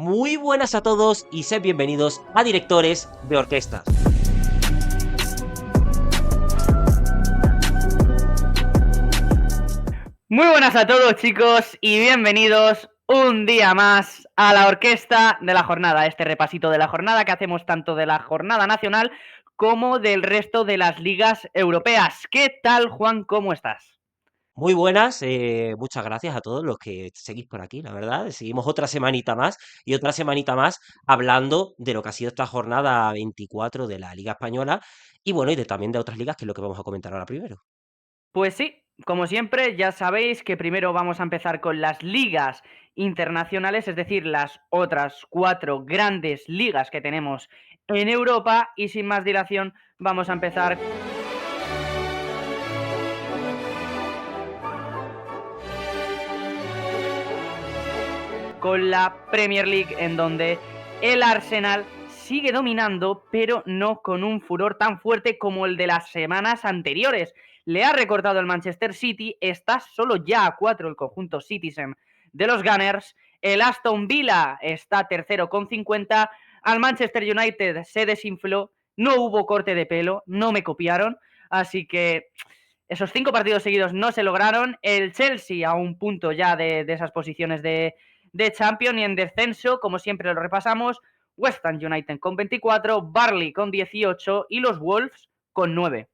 Muy buenas a todos y sed bienvenidos a Directores de Orquestas. Muy buenas a todos, chicos, y bienvenidos un día más a la orquesta de la jornada, este repasito de la jornada que hacemos tanto de la jornada nacional como del resto de las ligas europeas. ¿Qué tal, Juan? ¿Cómo estás? Muy buenas, muchas gracias a todos los que seguís por aquí, la verdad. Seguimos otra semanita más y otra semanita más hablando de lo que ha sido esta jornada 24 de la Liga Española y bueno, también de otras ligas, que es lo que vamos a comentar ahora primero. Pues sí, como siempre, ya sabéis que primero vamos a empezar con las ligas internacionales, es decir, las otras 4 grandes ligas que tenemos en Europa, y sin más dilación vamos a empezar con la Premier League, en donde el Arsenal sigue dominando, pero no con un furor tan fuerte como el de las semanas anteriores. Le ha recortado el Manchester City, está solo ya a 4 el conjunto Citizen de los Gunners. El Aston Villa está tercero con 50. Al Manchester United se desinfló, no hubo corte de pelo, no me copiaron, así que esos 5 partidos seguidos no se lograron. El Chelsea a un punto ya de esas posiciones de Champions, y en descenso, como siempre lo repasamos, West Ham United con 24, Burnley con 18 y los Wolves con 9.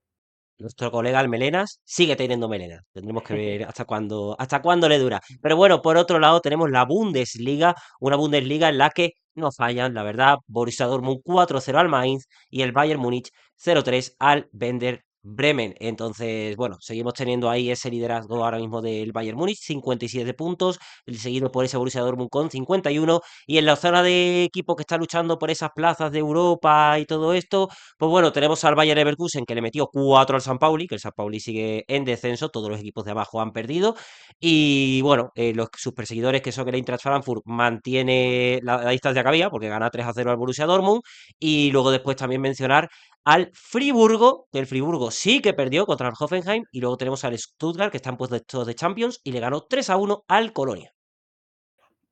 Nuestro colega el Melenas sigue teniendo melenas. Tendremos que ver hasta cuándo le dura. Pero bueno, por otro lado tenemos la Bundesliga, una Bundesliga en la que no fallan, la verdad. Borussia Dortmund 4-0 al Mainz y el Bayern Múnich 0-3 al Werder Bremen. Entonces, bueno, seguimos teniendo ahí ese liderazgo ahora mismo del Bayern Múnich, 57 puntos, seguido por ese Borussia Dortmund con 51. Y en la zona de equipo que está luchando por esas plazas de Europa y todo esto, pues bueno, tenemos al Bayer Leverkusen, que le metió 4 al San Pauli, que el San Pauli sigue en descenso, todos los equipos de abajo han perdido. Y bueno, sus perseguidores, que son el Eintracht Frankfurt, mantiene la distancia que había, porque gana 3-0 al Borussia Dortmund. Y luego después también mencionar al Friburgo, que el Friburgo sí que perdió contra el Hoffenheim. Y luego tenemos al Stuttgart, que está en puestos de Champions, y le ganó 3-1 al Colonia.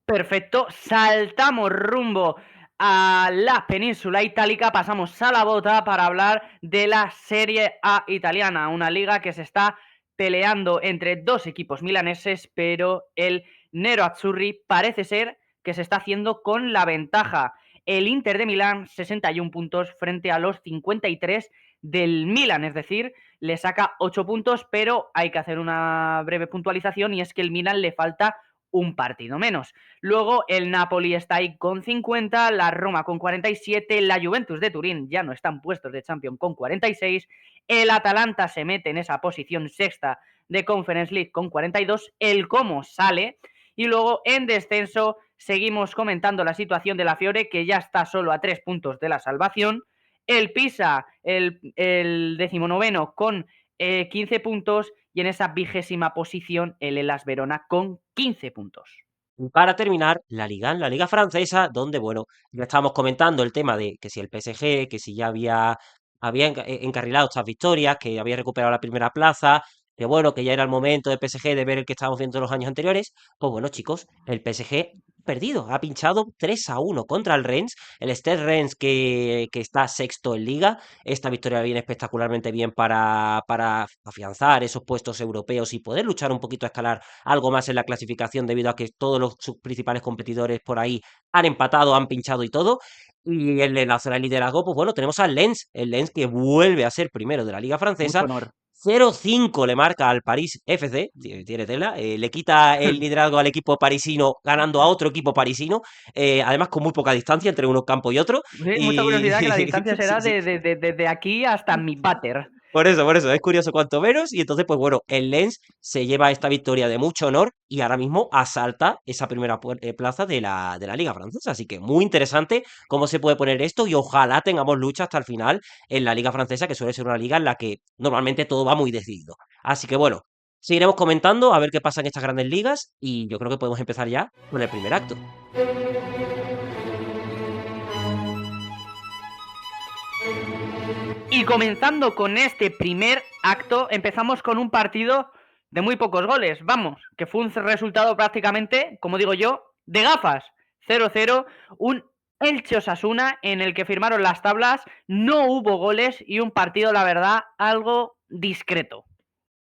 Perfecto, saltamos rumbo a la península itálica, pasamos a la bota para hablar de la Serie A italiana, una liga que se está peleando entre dos equipos milaneses, pero el Nero Azzurri parece ser que se está haciendo con la ventaja. El Inter de Milán, 61 puntos frente a los 53 del Milan, es decir, le saca 8 puntos, pero hay que hacer una breve puntualización, y es que el Milan le falta un partido menos. Luego el Napoli está ahí con 50, la Roma con 47, la Juventus de Turín ya no están puestos de Champions con 46, el Atalanta se mete en esa posición sexta de Conference League con 42, el Como sale, y luego en descenso seguimos comentando la situación de la Fiore, que ya está solo a 3 puntos de la salvación, el Pisa, el 19º con 15 puntos, y en esa 20ª posición el Hellas Verona con 15 puntos. Y para terminar, la Liga Francesa, donde, bueno, ya estábamos comentando el tema de que si el PSG, que si ya había encarrilado estas victorias, que había recuperado la primera plaza, que bueno, que ya era el momento del PSG de ver el que estábamos viendo los años anteriores. Pues bueno, chicos, el PSG ha perdido, ha pinchado 3-1 contra el Rennes, el Stade Rennes que está sexto en Liga. Esta victoria viene espectacularmente bien para afianzar esos puestos europeos y poder luchar un poquito a escalar algo más en la clasificación, debido a que todos sus principales competidores por ahí han empatado, han pinchado y todo. Y en la zona de liderazgo, pues bueno, tenemos al Lens, el Lens que vuelve a ser primero de la Liga Mucho Francesa. honor. 0-5 le marca al París FC, tiene tela, le quita el liderazgo al equipo parisino, ganando a otro equipo parisino, además con muy poca distancia entre uno campo y otro. Sí, mucha Y curiosidad, que la distancia sí, será sí. de aquí hasta mi váter. Por eso, es curioso cuanto menos. Y entonces, pues bueno, el Lens se lleva esta victoria de mucho honor y ahora mismo asalta esa primera plaza de la Liga Francesa. Así que muy interesante cómo se puede poner esto y ojalá tengamos lucha hasta el final en la Liga Francesa, que suele ser una liga en la que normalmente todo va muy decidido. Así que bueno, seguiremos comentando a ver qué pasa en estas grandes ligas y yo creo que podemos empezar ya con el primer acto. Y comenzando con este primer acto, empezamos con un partido de muy pocos goles. Vamos, que fue un resultado prácticamente, como digo yo, de gafas. 0-0, un Elche Osasuna en el que firmaron las tablas, no hubo goles y un partido, la verdad, algo discreto.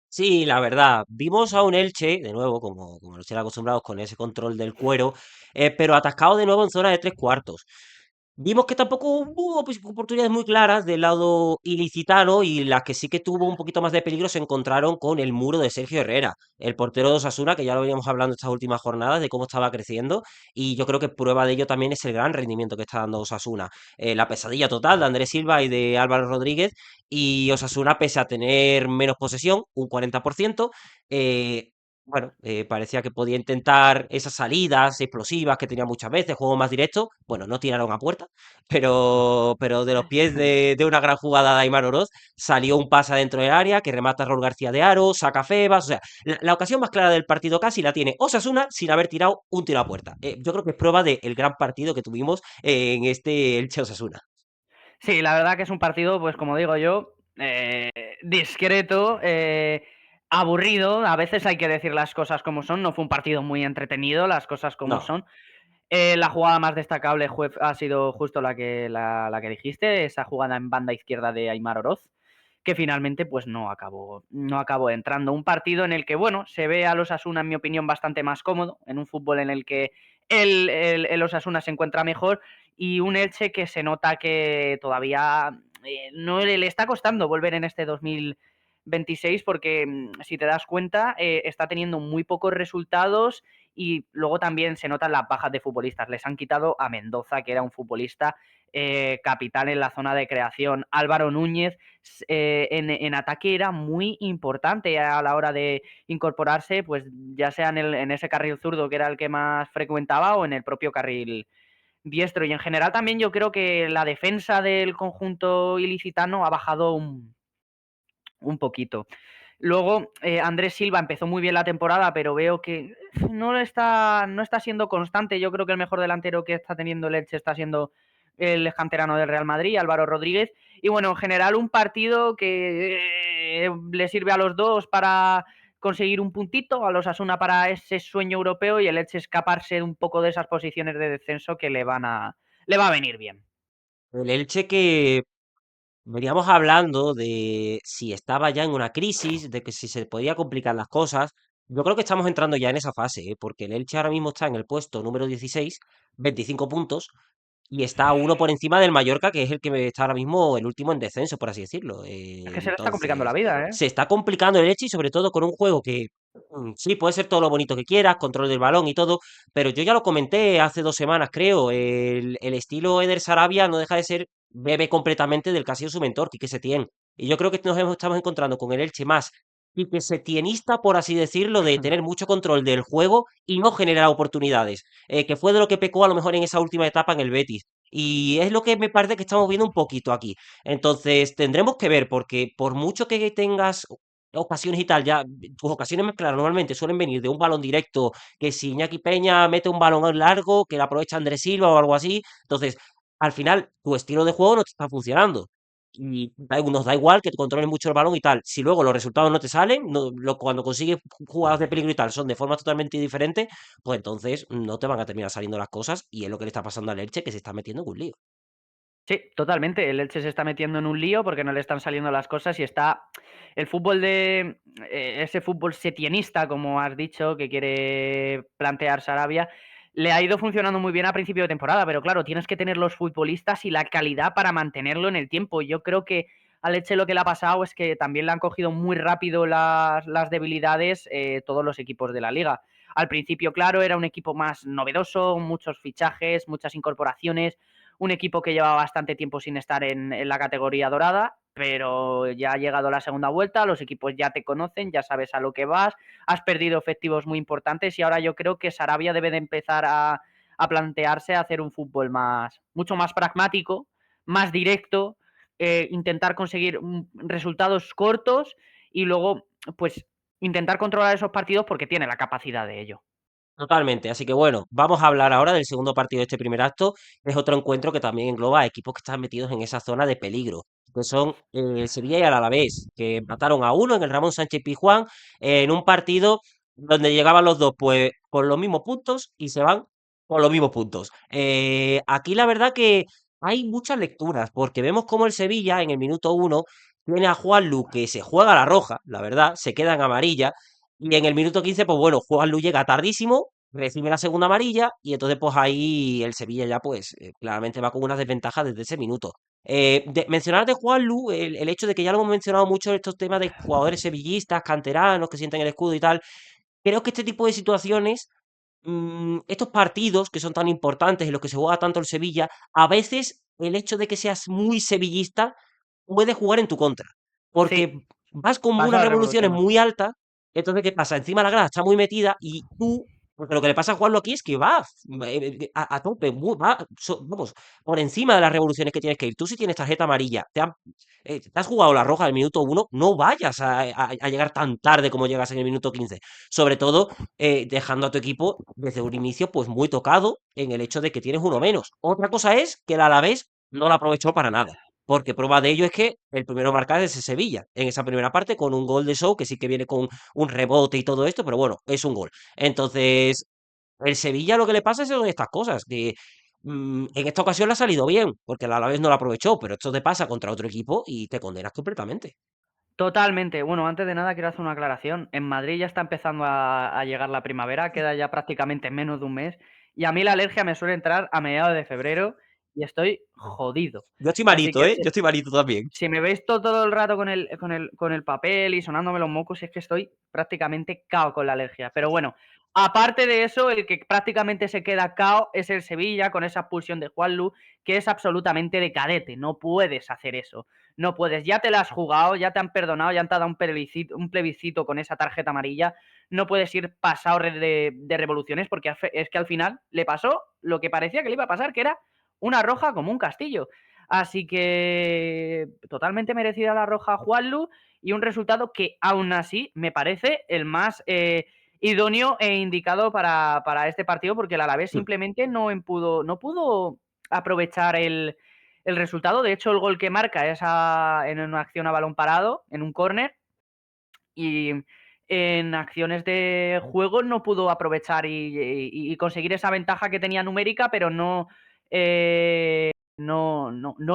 Sí, la verdad, vimos a un Elche, de nuevo, como nos tienen acostumbrados con ese control del cuero, pero atascado de nuevo en zona de tres cuartos. Vimos que tampoco hubo pues, oportunidades muy claras del lado ilicitano y las que sí que tuvo un poquito más de peligro se encontraron con el muro de Sergio Herrera, el portero de Osasuna, que ya lo veníamos hablando estas últimas jornadas de cómo estaba creciendo y yo creo que prueba de ello también es el gran rendimiento que está dando Osasuna. La pesadilla total de Andrés Silva y de Álvaro Rodríguez y Osasuna, pese a tener menos posesión, un 40%, eh, bueno, parecía que podía intentar esas salidas explosivas que tenía muchas veces, juego más directo. Bueno, no tiraron a puerta, pero de los pies de una gran jugada de Aimar Oroz salió un pase dentro del área que remata Raúl García de Aro, saca Febas. O sea, la ocasión más clara del partido casi la tiene Osasuna sin haber tirado un tiro a puerta. Yo creo que es prueba del gran partido que tuvimos en este Elche Osasuna. Sí, la verdad que es un partido, pues como digo yo, discreto, aburrido. A veces hay que decir las cosas como son. No fue un partido muy entretenido, las cosas como No, son. La jugada más destacable ha sido justo la que dijiste, esa jugada en banda izquierda de Aimar Oroz, que finalmente pues no acabó entrando. Un partido en el que, bueno, se ve a los Osasuna, en mi opinión, bastante más cómodo, en un fútbol en el que el Osasuna se encuentra mejor y un Elche que se nota que todavía no le está costando volver en este 2026 porque si te das cuenta está teniendo muy pocos resultados y luego también se notan las bajas de futbolistas. Les han quitado a Mendoza, que era un futbolista capital en la zona de creación. Álvaro Núñez en ataque era muy importante a la hora de incorporarse, pues ya sea en ese carril zurdo que era el que más frecuentaba o en el propio carril diestro. Y en general también yo creo que la defensa del conjunto ilicitano ha bajado un poquito. Luego, Andrés Silva empezó muy bien la temporada, pero veo que no está siendo constante. Yo creo que el mejor delantero que está teniendo el Elche está siendo el canterano del Real Madrid, Álvaro Rodríguez. Y bueno, en general un partido que le sirve a los dos para conseguir un puntito, a los Asuna para ese sueño europeo y el Elche escaparse un poco de esas posiciones de descenso que le va a venir bien. el Elche que veníamos hablando de si estaba ya en una crisis, de que si se podía complicar las cosas. Yo creo que estamos entrando ya en esa fase, porque el Elche ahora mismo está en el puesto número 16, 25 puntos, y está uno por encima del Mallorca, que es el que está ahora mismo el último en descenso, por así decirlo. Es que se le está complicando la Entonces, vida, ¿eh? se está complicando el Elche y sobre todo con un juego que sí, puede ser todo lo bonito que quieras, control del balón y todo, pero yo ya lo comenté hace 2 semanas, creo, el estilo Eder Sarabia no deja de ser bebe completamente del que ha sido su mentor, Quique Setién. Y yo creo que estamos encontrando con el Elche más Quique Setienista, por así decirlo, de tener mucho control del juego y no generar oportunidades, que fue de lo que pecó a lo mejor en esa última etapa en el Betis. Y es lo que me parece que estamos viendo un poquito aquí. Entonces, tendremos que ver, porque por mucho que tengas ocasiones y tal, ya tus ocasiones, claro, normalmente suelen venir de un balón directo, que si Iñaki Peña mete un balón largo, que la aprovecha Andrés Silva o algo así, entonces, al final, tu estilo de juego no te está funcionando. Y nos da igual que te controles mucho el balón y tal. Si luego los resultados no te salen, cuando consigues jugadas de peligro y tal son de forma totalmente diferente, pues entonces no te van a terminar saliendo las cosas y es lo que le está pasando al Elche, que se está metiendo en un lío. Sí, totalmente. El Elche se está metiendo en un lío porque no le están saliendo las cosas y está el fútbol ese fútbol setienista, como has dicho, que quiere plantear Sarabia, le ha ido funcionando muy bien a principio de temporada, pero claro, tienes que tener los futbolistas y la calidad para mantenerlo en el tiempo. Yo creo que al Elche lo que le ha pasado es que también le han cogido muy rápido las debilidades todos los equipos de la liga. Al principio, claro, era un equipo más novedoso, muchos fichajes, muchas incorporaciones, un equipo que lleva bastante tiempo sin estar en la categoría dorada, pero ya ha llegado la segunda vuelta, los equipos ya te conocen, ya sabes a lo que vas, has perdido efectivos muy importantes y ahora yo creo que Sarabia debe de empezar a plantearse a hacer un fútbol mucho más pragmático, más directo, intentar conseguir resultados cortos y luego pues intentar controlar esos partidos porque tiene la capacidad de ello. Totalmente. Así que bueno, vamos a hablar ahora del segundo partido de este primer acto, que es otro encuentro que también engloba a equipos que están metidos en esa zona de peligro, que son el Sevilla y el Alavés, que empataron a uno en el Ramón Sánchez Pizjuán, en un partido donde llegaban los dos pues con los mismos puntos y se van. Con los mismos puntos. Aquí la verdad que hay muchas lecturas, porque vemos como el Sevilla en el minuto 1 tiene a Juanlu que se juega la roja, la verdad, se queda en amarilla, y en el minuto 15 pues bueno, Juanlu llega tardísimo, recibe la segunda amarilla, y entonces pues ahí el Sevilla ya pues claramente va con una desventaja desde ese minuto. Mencionar de Juanlu, el hecho de que ya lo hemos mencionado mucho en estos temas de jugadores sevillistas, canteranos que sienten el escudo y tal, creo que este tipo de situaciones estos partidos que son tan importantes en los que se juega tanto el Sevilla, a veces el hecho de que seas muy sevillista puede jugar en tu contra, porque Sí, vas con paso unas a las revoluciones revoluciones. muy altas, entonces ¿qué pasa? Encima la grada está muy metida y tú, porque lo que le pasa a Juanlo aquí es que va a tope, vamos, por encima de las revoluciones que tienes que ir. Tú si tienes tarjeta amarilla, te has jugado la roja del minuto 1, no vayas a llegar tan tarde como llegas en el minuto 15. Sobre todo dejando a tu equipo desde un inicio pues muy tocado en el hecho de que tienes uno menos. Otra cosa es que el Alavés no lo aprovechó para nada, porque prueba de ello es que el primero a marcar es el Sevilla, en esa primera parte con un gol de Show, que sí que viene con un rebote y todo esto, pero bueno, es un gol. Entonces, el Sevilla lo que le pasa es son estas cosas, que en esta ocasión le ha salido bien, porque el Alavés no lo aprovechó, pero esto te pasa contra otro equipo y te condenas completamente. Totalmente. Bueno, antes de nada quiero hacer una aclaración. En Madrid ya está empezando a llegar la primavera, queda ya prácticamente menos de un mes. Y a mí la alergia me suele entrar a mediados de febrero y estoy jodido. Yo estoy Así malito, que ¿eh? Yo estoy malito también. si me veis todo el rato con el papel y sonándome los mocos, es que estoy prácticamente cao con la alergia. Pero bueno, aparte de eso, el que prácticamente se queda cao es el Sevilla con esa expulsión de Juanlu, que es absolutamente de cadete. No puedes hacer eso. No puedes. Ya te la has jugado, ya te han perdonado, ya te han dado un plebiscito con esa tarjeta amarilla. No puedes ir pasado de revoluciones porque es que al final le pasó lo que parecía que le iba a pasar, que era una roja como un castillo. Así que totalmente merecida la roja a Juanlu y un resultado que aún así me parece el más idóneo e indicado para este partido porque el Alavés simplemente no pudo aprovechar el resultado. De hecho, el gol que marca es en una acción a balón parado, en un córner, y en acciones de juego no pudo aprovechar y conseguir esa ventaja que tenía numérica, pero no en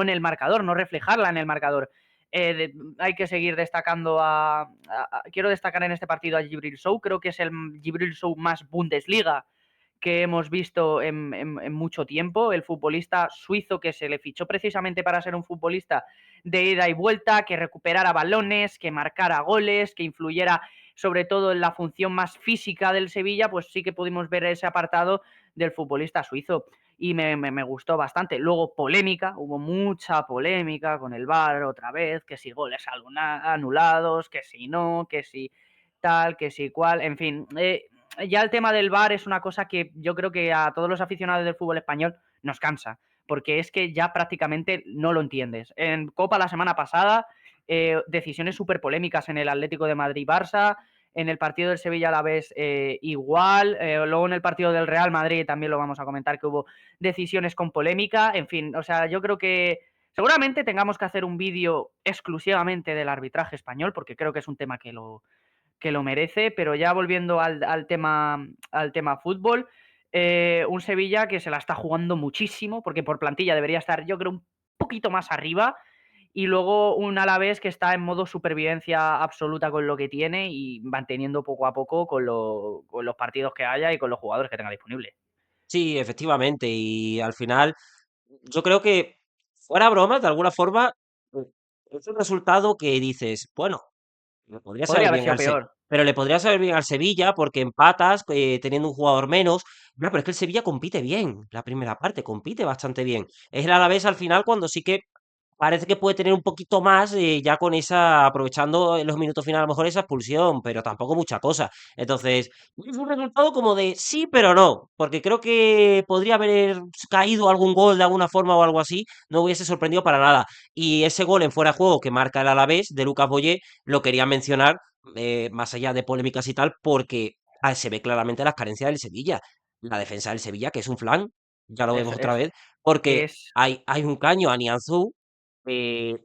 el marcador, no reflejarla en el marcador. Hay que seguir destacando quiero destacar en este partido a Gibril Show, creo que es el Gibril Show más Bundesliga que hemos visto en mucho tiempo, el futbolista suizo que se le fichó precisamente para ser un futbolista de ida y vuelta, que recuperara balones, que marcara goles, que influyera sobre todo en la función más física del Sevilla, pues sí que pudimos ver ese apartado del futbolista suizo y me gustó bastante. Luego polémica, hubo mucha polémica con el VAR otra vez, que si goles anulados, que si no, que si tal, que si cual, en fin. Ya el tema del VAR es una cosa que yo creo que a todos los aficionados del fútbol español nos cansa, porque es que ya prácticamente no lo entiendes. En Copa la semana pasada, decisiones súper polémicas en el Atlético de Madrid-Barça, en el partido del Sevilla a la vez igual, luego en el partido del Real Madrid también lo vamos a comentar que hubo decisiones con polémica, en fin, o sea, yo creo que seguramente tengamos que hacer un vídeo exclusivamente del arbitraje español, porque creo que es un tema que lo merece, pero ya volviendo al tema fútbol, un Sevilla que se la está jugando muchísimo, porque por plantilla debería estar, yo creo, un poquito más arriba, y luego un Alavés que está en modo supervivencia absoluta con lo que tiene y manteniendo poco a poco con los partidos que haya y con los jugadores que tenga disponibles. Sí, efectivamente, y al final yo creo que, fuera bromas, de alguna forma, eh, es un resultado que dices, bueno, le podría Podría saber haber bien sido peor. pero le podría saber bien al Sevilla porque empatas teniendo un jugador menos. Ya, pero es que el Sevilla compite bien, la primera parte, compite bastante bien. Es el Alavés al final cuando sí que parece que puede tener un poquito más ya con aprovechando en los minutos finales a lo mejor esa expulsión, pero tampoco mucha cosa. Entonces, es un resultado como de sí, pero no, porque creo que podría haber caído algún gol de alguna forma o algo así, no hubiese sorprendido para nada. Y ese gol en fuera de juego que marca el Alavés de Lucas Boyé, lo quería mencionar, más allá de polémicas y tal, porque se ve claramente las carencias del Sevilla. La defensa del Sevilla, que es un flan, ya lo Es, vemos otra es, vez, porque es hay un caño a Nianzú, eh,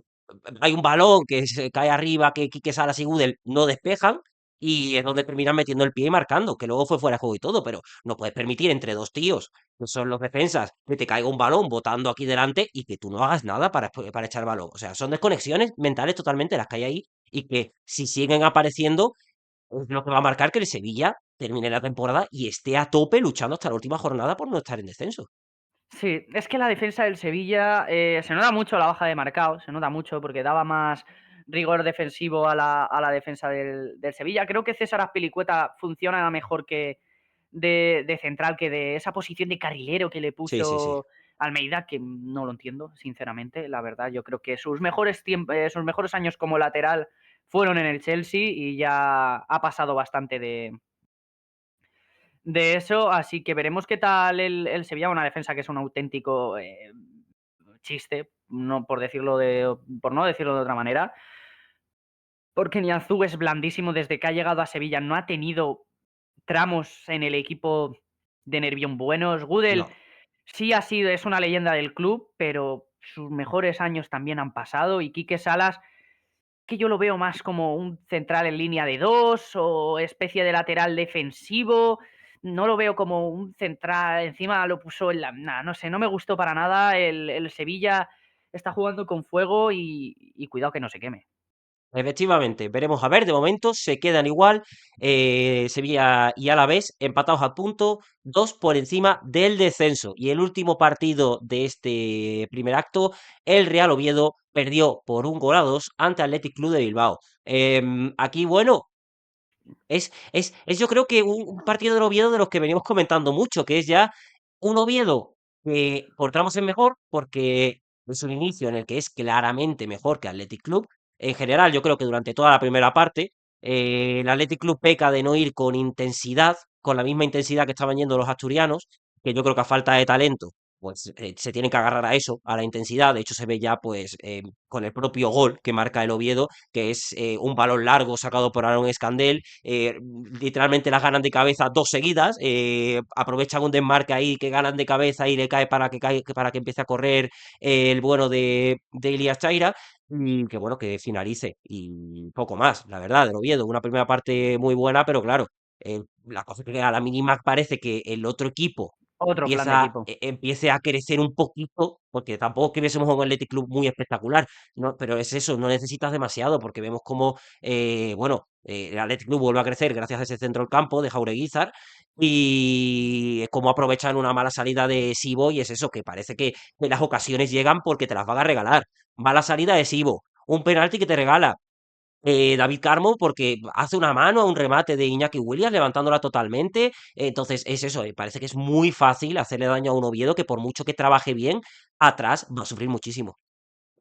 hay un balón que se cae arriba, que Quique Salas y Gudel no despejan, y es donde terminan metiendo el pie y marcando, que luego fue fuera de juego y todo, pero no puedes permitir entre dos tíos, que son los defensas, que te caiga un balón botando aquí delante y que tú no hagas nada para echar balón. O sea, son desconexiones mentales totalmente las que hay ahí y que si siguen apareciendo es lo que va a marcar que el Sevilla termine la temporada y esté a tope luchando hasta la última jornada por no estar en descenso. Sí, es que la defensa del Sevilla se nota mucho la baja de Marcao, se nota mucho porque daba más rigor defensivo a la defensa del Sevilla. Creo que César Azpilicueta funciona mejor que de central, que de esa posición de carrilero que le Sí, sí, sí. puso Almeida, que no lo entiendo, sinceramente, la verdad. Yo creo que sus mejores años como lateral fueron en el Chelsea y ya ha pasado bastante de eso, así que veremos qué tal el Sevilla, una defensa que es un auténtico chiste, no por decirlo por no decirlo de otra manera, porque Nianzú es blandísimo desde que ha llegado a Sevilla, no ha tenido tramos en el equipo de Nervión buenos. Gudel No. sí es una leyenda del club, pero sus mejores años también han pasado y Quique Salas que yo lo veo más como un central en línea de dos o especie de lateral defensivo. No lo veo como un central. Encima lo puso en la. Nah, no sé, no me gustó para nada. El Sevilla está jugando con fuego y cuidado que no se queme. Efectivamente, veremos a ver, de momento se quedan igual, Sevilla y Alavés empatados a punto, dos por encima del descenso. Y el último partido de este primer acto, el Real Oviedo perdió por 1-2 ante Athletic Club de Bilbao. Aquí, bueno, es yo creo que un partido del Oviedo de los que venimos comentando mucho, que es ya un Oviedo que por tramos es mejor, porque es un inicio en el que es claramente mejor que Athletic Club. En general, yo creo que durante toda la primera parte, el Athletic Club peca de no ir con intensidad, con la misma intensidad que estaban yendo los asturianos, que yo creo que a falta de talento, pues se tienen que agarrar a eso, a la intensidad. De hecho, se ve ya, pues, con el propio gol que marca el Oviedo, que es un balón largo sacado por Aaron Escandel, literalmente las ganan de cabeza dos seguidas, aprovechan un desmarque ahí que ganan de cabeza y le para que empiece a correr el bueno de Ilias Chaira y que bueno, que finalice y poco más, la verdad, del Oviedo, una primera parte muy buena, pero claro, la cosa es que a la mínima parece que el otro equipo Otro plan de equipo. empiece a crecer un poquito, porque tampoco es que viésemos un Athletic Club muy espectacular, no, pero es eso, no necesitas demasiado, porque vemos como bueno, el Athletic Club vuelve a crecer gracias a ese centro del campo de Jaureguizar y es como aprovechan una mala salida de Sibo y es eso, que parece que las ocasiones llegan porque te las van a regalar. Mala salida de Sibo, un penalti que te regala David Carmo porque hace una mano a un remate de Iñaki Williams levantándola totalmente. Entonces es eso, parece que es muy fácil hacerle daño a un Oviedo que por mucho que trabaje bien, atrás va a sufrir muchísimo.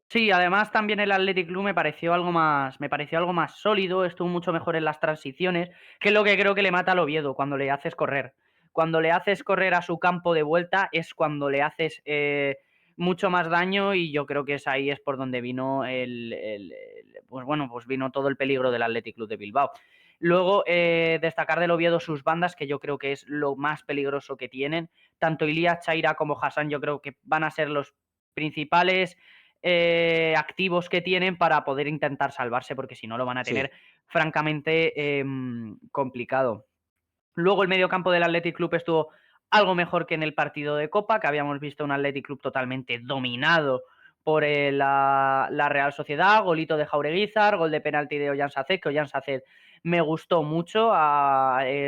Sí, además también el Athletic Club me pareció algo más sólido, estuvo mucho mejor en las transiciones, que es lo que creo que le mata al Oviedo cuando le haces correr. Cuando le haces correr a su campo de vuelta es cuando le haces mucho más daño y yo creo que ahí es por donde vino pues bueno, pues vino todo el peligro del Athletic Club de Bilbao. Luego, destacar del Oviedo sus bandas, que yo creo que es lo más peligroso que tienen. Tanto Ilías Chaira como Hassan yo creo que van a ser los principales activos que tienen para poder intentar salvarse, porque si no lo van a tener Sí, francamente complicado. Luego el mediocampo del Athletic Club estuvo algo mejor que en el partido de Copa, que habíamos visto un Athletic Club totalmente dominado por la Real Sociedad, golito de Jaureguizar, gol de penalti de Ollán Saced, que Ollán Saced me gustó mucho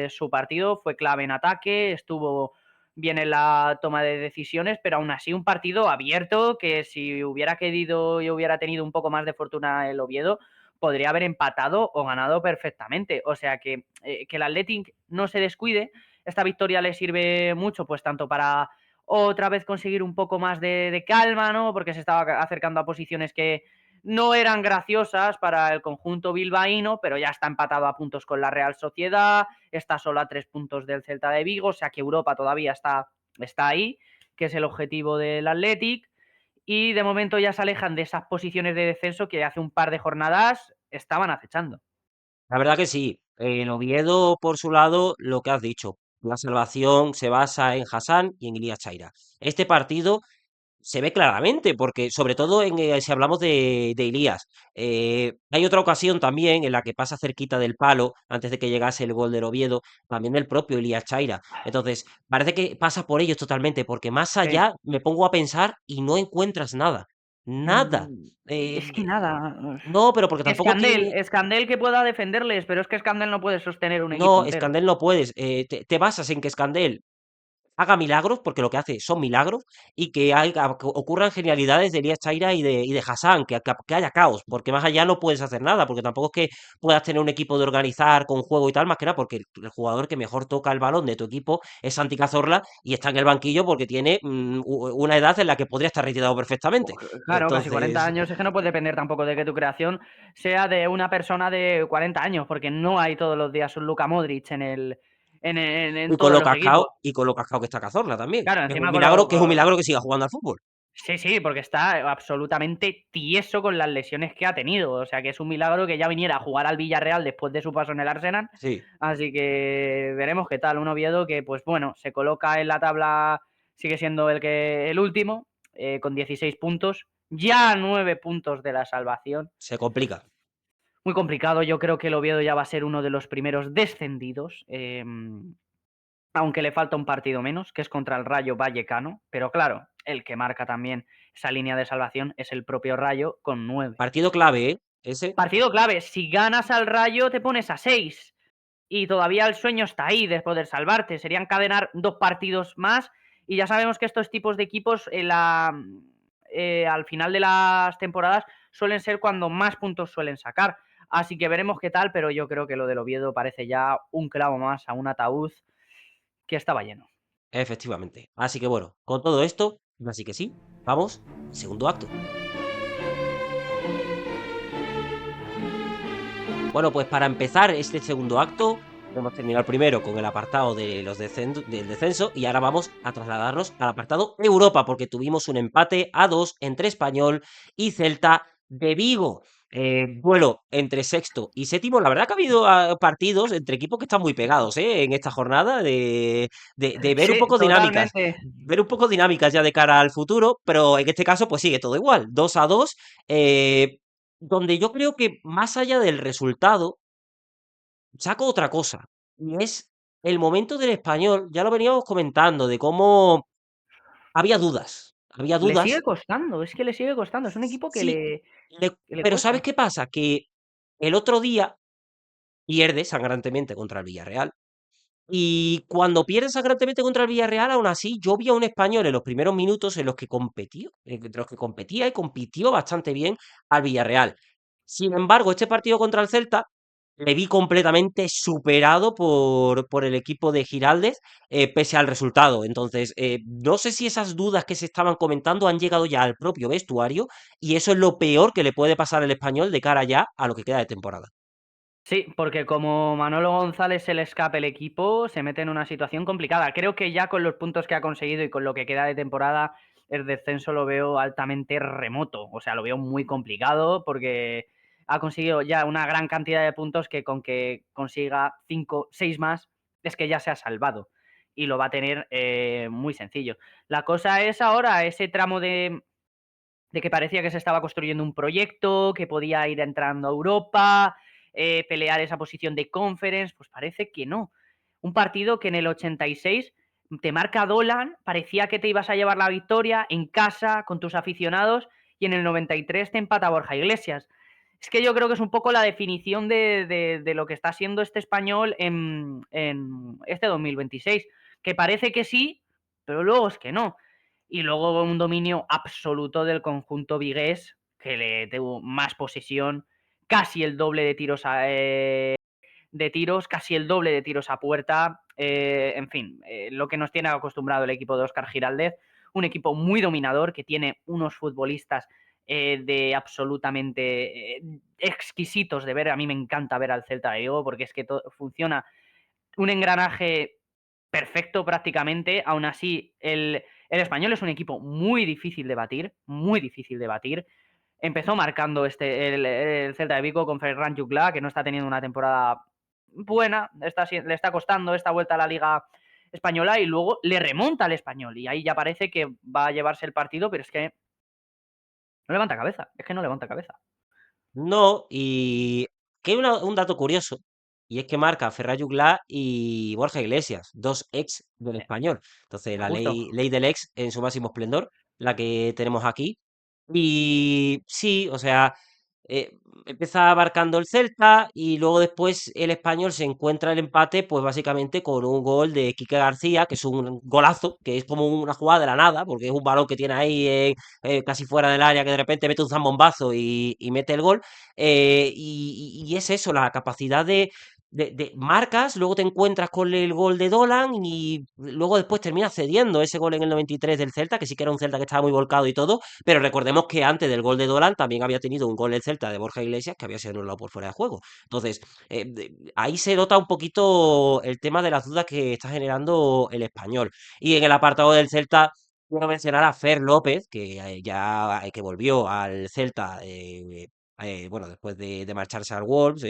su partido, fue clave en ataque, estuvo bien en la toma de decisiones, pero aún así un partido abierto que si hubiera querido y hubiera tenido un poco más de fortuna el Oviedo, podría haber empatado o ganado perfectamente. O sea que el Athletic no se descuide. Esta victoria le sirve mucho, pues tanto para otra vez conseguir un poco más de calma, ¿no? Porque se estaba acercando a posiciones que no eran graciosas para el conjunto bilbaíno, pero ya está empatado a puntos con la Real Sociedad, está solo a 3 puntos del Celta de Vigo, o sea que Europa todavía está ahí, que es el objetivo del Athletic, y de momento ya se alejan de esas posiciones de descenso que hace un par de jornadas estaban acechando. la verdad que sí. El Oviedo, por su lado, lo que has dicho, la salvación se basa en Hassan y en Ilías Chaira. Este partido se ve claramente, porque sobre todo si hablamos de Elías, hay otra ocasión también en la que pasa cerquita del palo, antes de que llegase el gol del Oviedo, también del propio Elías Chaira. Entonces, parece que pasa por ellos totalmente, porque más Sí. allá me pongo a pensar y no encuentras nada. Nada. Mm, Eh, es que nada. no, pero porque tampoco Escandel, tiene. Escandel que pueda defenderles, pero es que Escandel no puede sostener un equipo No, entero. Escandel no puedes. Te basas en que Escandel haga milagros, porque lo que hace son milagros, y que ocurran genialidades de Elías Chaira y de Hassan, que haya caos, porque más allá no puedes hacer nada, porque tampoco es que puedas tener un equipo de organizar con juego y tal, más que nada, porque el jugador que mejor toca el balón de tu equipo es Santi Cazorla y está en el banquillo porque tiene una edad en la que podría estar retirado perfectamente. Claro, casi 40 Entonces, años, es que no puede depender tampoco de que tu creación sea de una persona de 40 años, porque no hay todos los días un Luka Modric en y con todos lo los equipos. cascado, y con lo cascado que está Cazorla también, Claro, que es un encima con milagro, que es un milagro que siga jugando al fútbol. Sí, sí, porque está absolutamente tieso con las lesiones que ha tenido. O sea que es un milagro que ya viniera a jugar al Villarreal después de su paso en el Arsenal. Sí. Así que veremos qué tal. Un Oviedo que, pues bueno, se coloca en la tabla, sigue siendo el último, con 16 puntos. Ya a 9 puntos de la salvación. Se complica. Muy complicado. Yo creo que el Oviedo ya va a ser uno de los primeros descendidos. Aunque le falta un partido menos, que es contra el Rayo Vallecano, pero claro, el que marca también esa línea de salvación es el propio Rayo con 9. Partido clave, ¿eh? Ese. Partido clave, si ganas al Rayo te pones a 6 y todavía el sueño está ahí de poder salvarte, sería encadenar 2 partidos más y ya sabemos que estos tipos de equipos al final de las temporadas suelen ser cuando más puntos suelen sacar, así que veremos qué tal, pero yo creo que lo del Oviedo parece ya un clavo más a un ataúd que estaba lleno. Efectivamente. Así que bueno, con todo esto, así que sí, vamos al segundo acto. Bueno, pues para empezar este segundo acto, hemos terminado el primero con el apartado de del descenso y ahora vamos a trasladarnos al apartado Europa, porque tuvimos un empate a 2 entre Español y Celta de Vigo. Duelo entre sexto y séptimo. La verdad que ha habido partidos entre equipos que están muy pegados, en esta jornada, de ver un Sí, poco dinámicas. totalmente. Ver un poco dinámicas ya de cara al futuro, pero en este caso, pues sigue todo igual. 2-2. Donde yo creo que más allá del resultado, saco otra cosa. Y es el momento del Español, ya lo veníamos comentando, de cómo había dudas. Había Le sigue dudas. costando, es que le sigue costando. Es un equipo que Sí, que le pero ¿sabes cuesta. qué pasa? Que el otro día pierde sangrantemente contra el Villarreal. Y cuando pierde sangrantemente contra el Villarreal, aún así, yo vi a un español en los primeros minutos en los que competió, entre los que competía y compitió bastante bien al Villarreal. Sin embargo, este partido contra el Celta le vi completamente superado por el equipo de Giraldez, pese al resultado. Entonces, no sé si esas dudas que se estaban comentando han llegado ya al propio vestuario, y eso es lo peor que le puede pasar al español de cara ya a lo que queda de temporada. Sí, porque como Manolo González se le escape el equipo, se mete en una situación complicada. Creo que ya con los puntos que ha conseguido y con lo que queda de temporada, el descenso lo veo altamente remoto. O sea, lo veo muy complicado porque ha conseguido ya una gran cantidad de puntos que con que consiga 5, 6 más, es que ya se ha salvado. Y lo va a tener muy sencillo. La cosa es ahora ese tramo de que parecía que se estaba construyendo un proyecto, que podía ir entrando a Europa, pelear esa posición de conference, pues parece que no. Un partido que en el 86 te marca Dolan, parecía que te ibas a llevar la victoria en casa con tus aficionados y en el 93 te empata Borja Iglesias. Es que yo creo que es un poco la definición de lo que está siendo este español en este 2026, que parece que sí, pero luego es que no. Y luego un dominio absoluto del conjunto vigués, que le tuvo más posesión, casi el doble de tiros, casi el doble de tiros a puerta. En fin, lo que nos tiene acostumbrado el equipo de Óscar Giraldez, un equipo muy dominador que tiene unos futbolistas de absolutamente exquisitos de ver. A mí me encanta ver al Celta de Vigo porque es que funciona un engranaje perfecto prácticamente. Aún así, el español es un equipo muy difícil de batir, muy difícil de batir. Empezó marcando el Celta de Vigo con Ferran Jugla, que no está teniendo una temporada buena, le está costando esta vuelta a la liga. española y luego le remonta al Español. Y ahí ya parece que va a llevarse el partido, pero es que no levanta cabeza. Es que no levanta cabeza. No, y que hay un dato curioso, y es que marca Ferran Juglar y Borja Iglesias, dos ex del Español. Entonces, la Justo. ley del ex en su máximo esplendor, la que tenemos aquí. Y sí, o sea, eh, empieza abarcando el Celta y luego después el Español se encuentra el empate, pues básicamente con un gol de Quique García, que es un golazo, que es como una jugada de la nada, porque es un balón que tiene ahí casi fuera del área, que de repente mete un zambombazo y mete el gol. Y es eso, la capacidad de marcas, luego te encuentras con el gol de Dolan y luego después terminas cediendo ese gol en el 93 del Celta, que sí que era un Celta que estaba muy volcado y todo, pero recordemos que antes del gol de Dolan también había tenido un gol el Celta de Borja Iglesias que había sido anulado por fuera de juego. Entonces, ahí se nota un poquito el tema de las dudas que está generando el Español. Y en el apartado del Celta, quiero mencionar a Fer López, que que volvió al Celta. Bueno, después de marcharse al Wolves,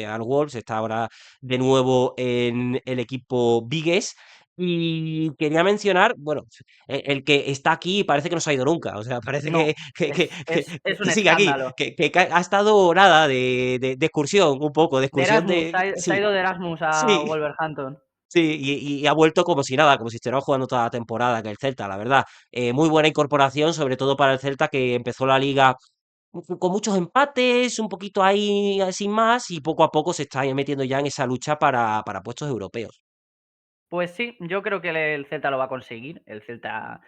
está ahora de nuevo en el equipo Vigues. Y quería mencionar, bueno, el que está aquí parece que no se ha ido nunca. O sea, parece No, que, que, es un que sigue aquí, escándalo. que ha estado nada de excursión, un poco, de De excursión Erasmus, de. se ha Sí, ido de Erasmus a sí, Wolverhampton. sí, y ha vuelto como si nada, como si estuviera jugando toda la temporada que el Celta, la verdad. Muy buena incorporación, sobre todo para el Celta que empezó la liga con muchos empates, un poquito ahí sin más, y poco a poco se está metiendo ya en esa lucha para puestos europeos. Pues sí, yo creo que el Celta lo va a conseguir. El Celta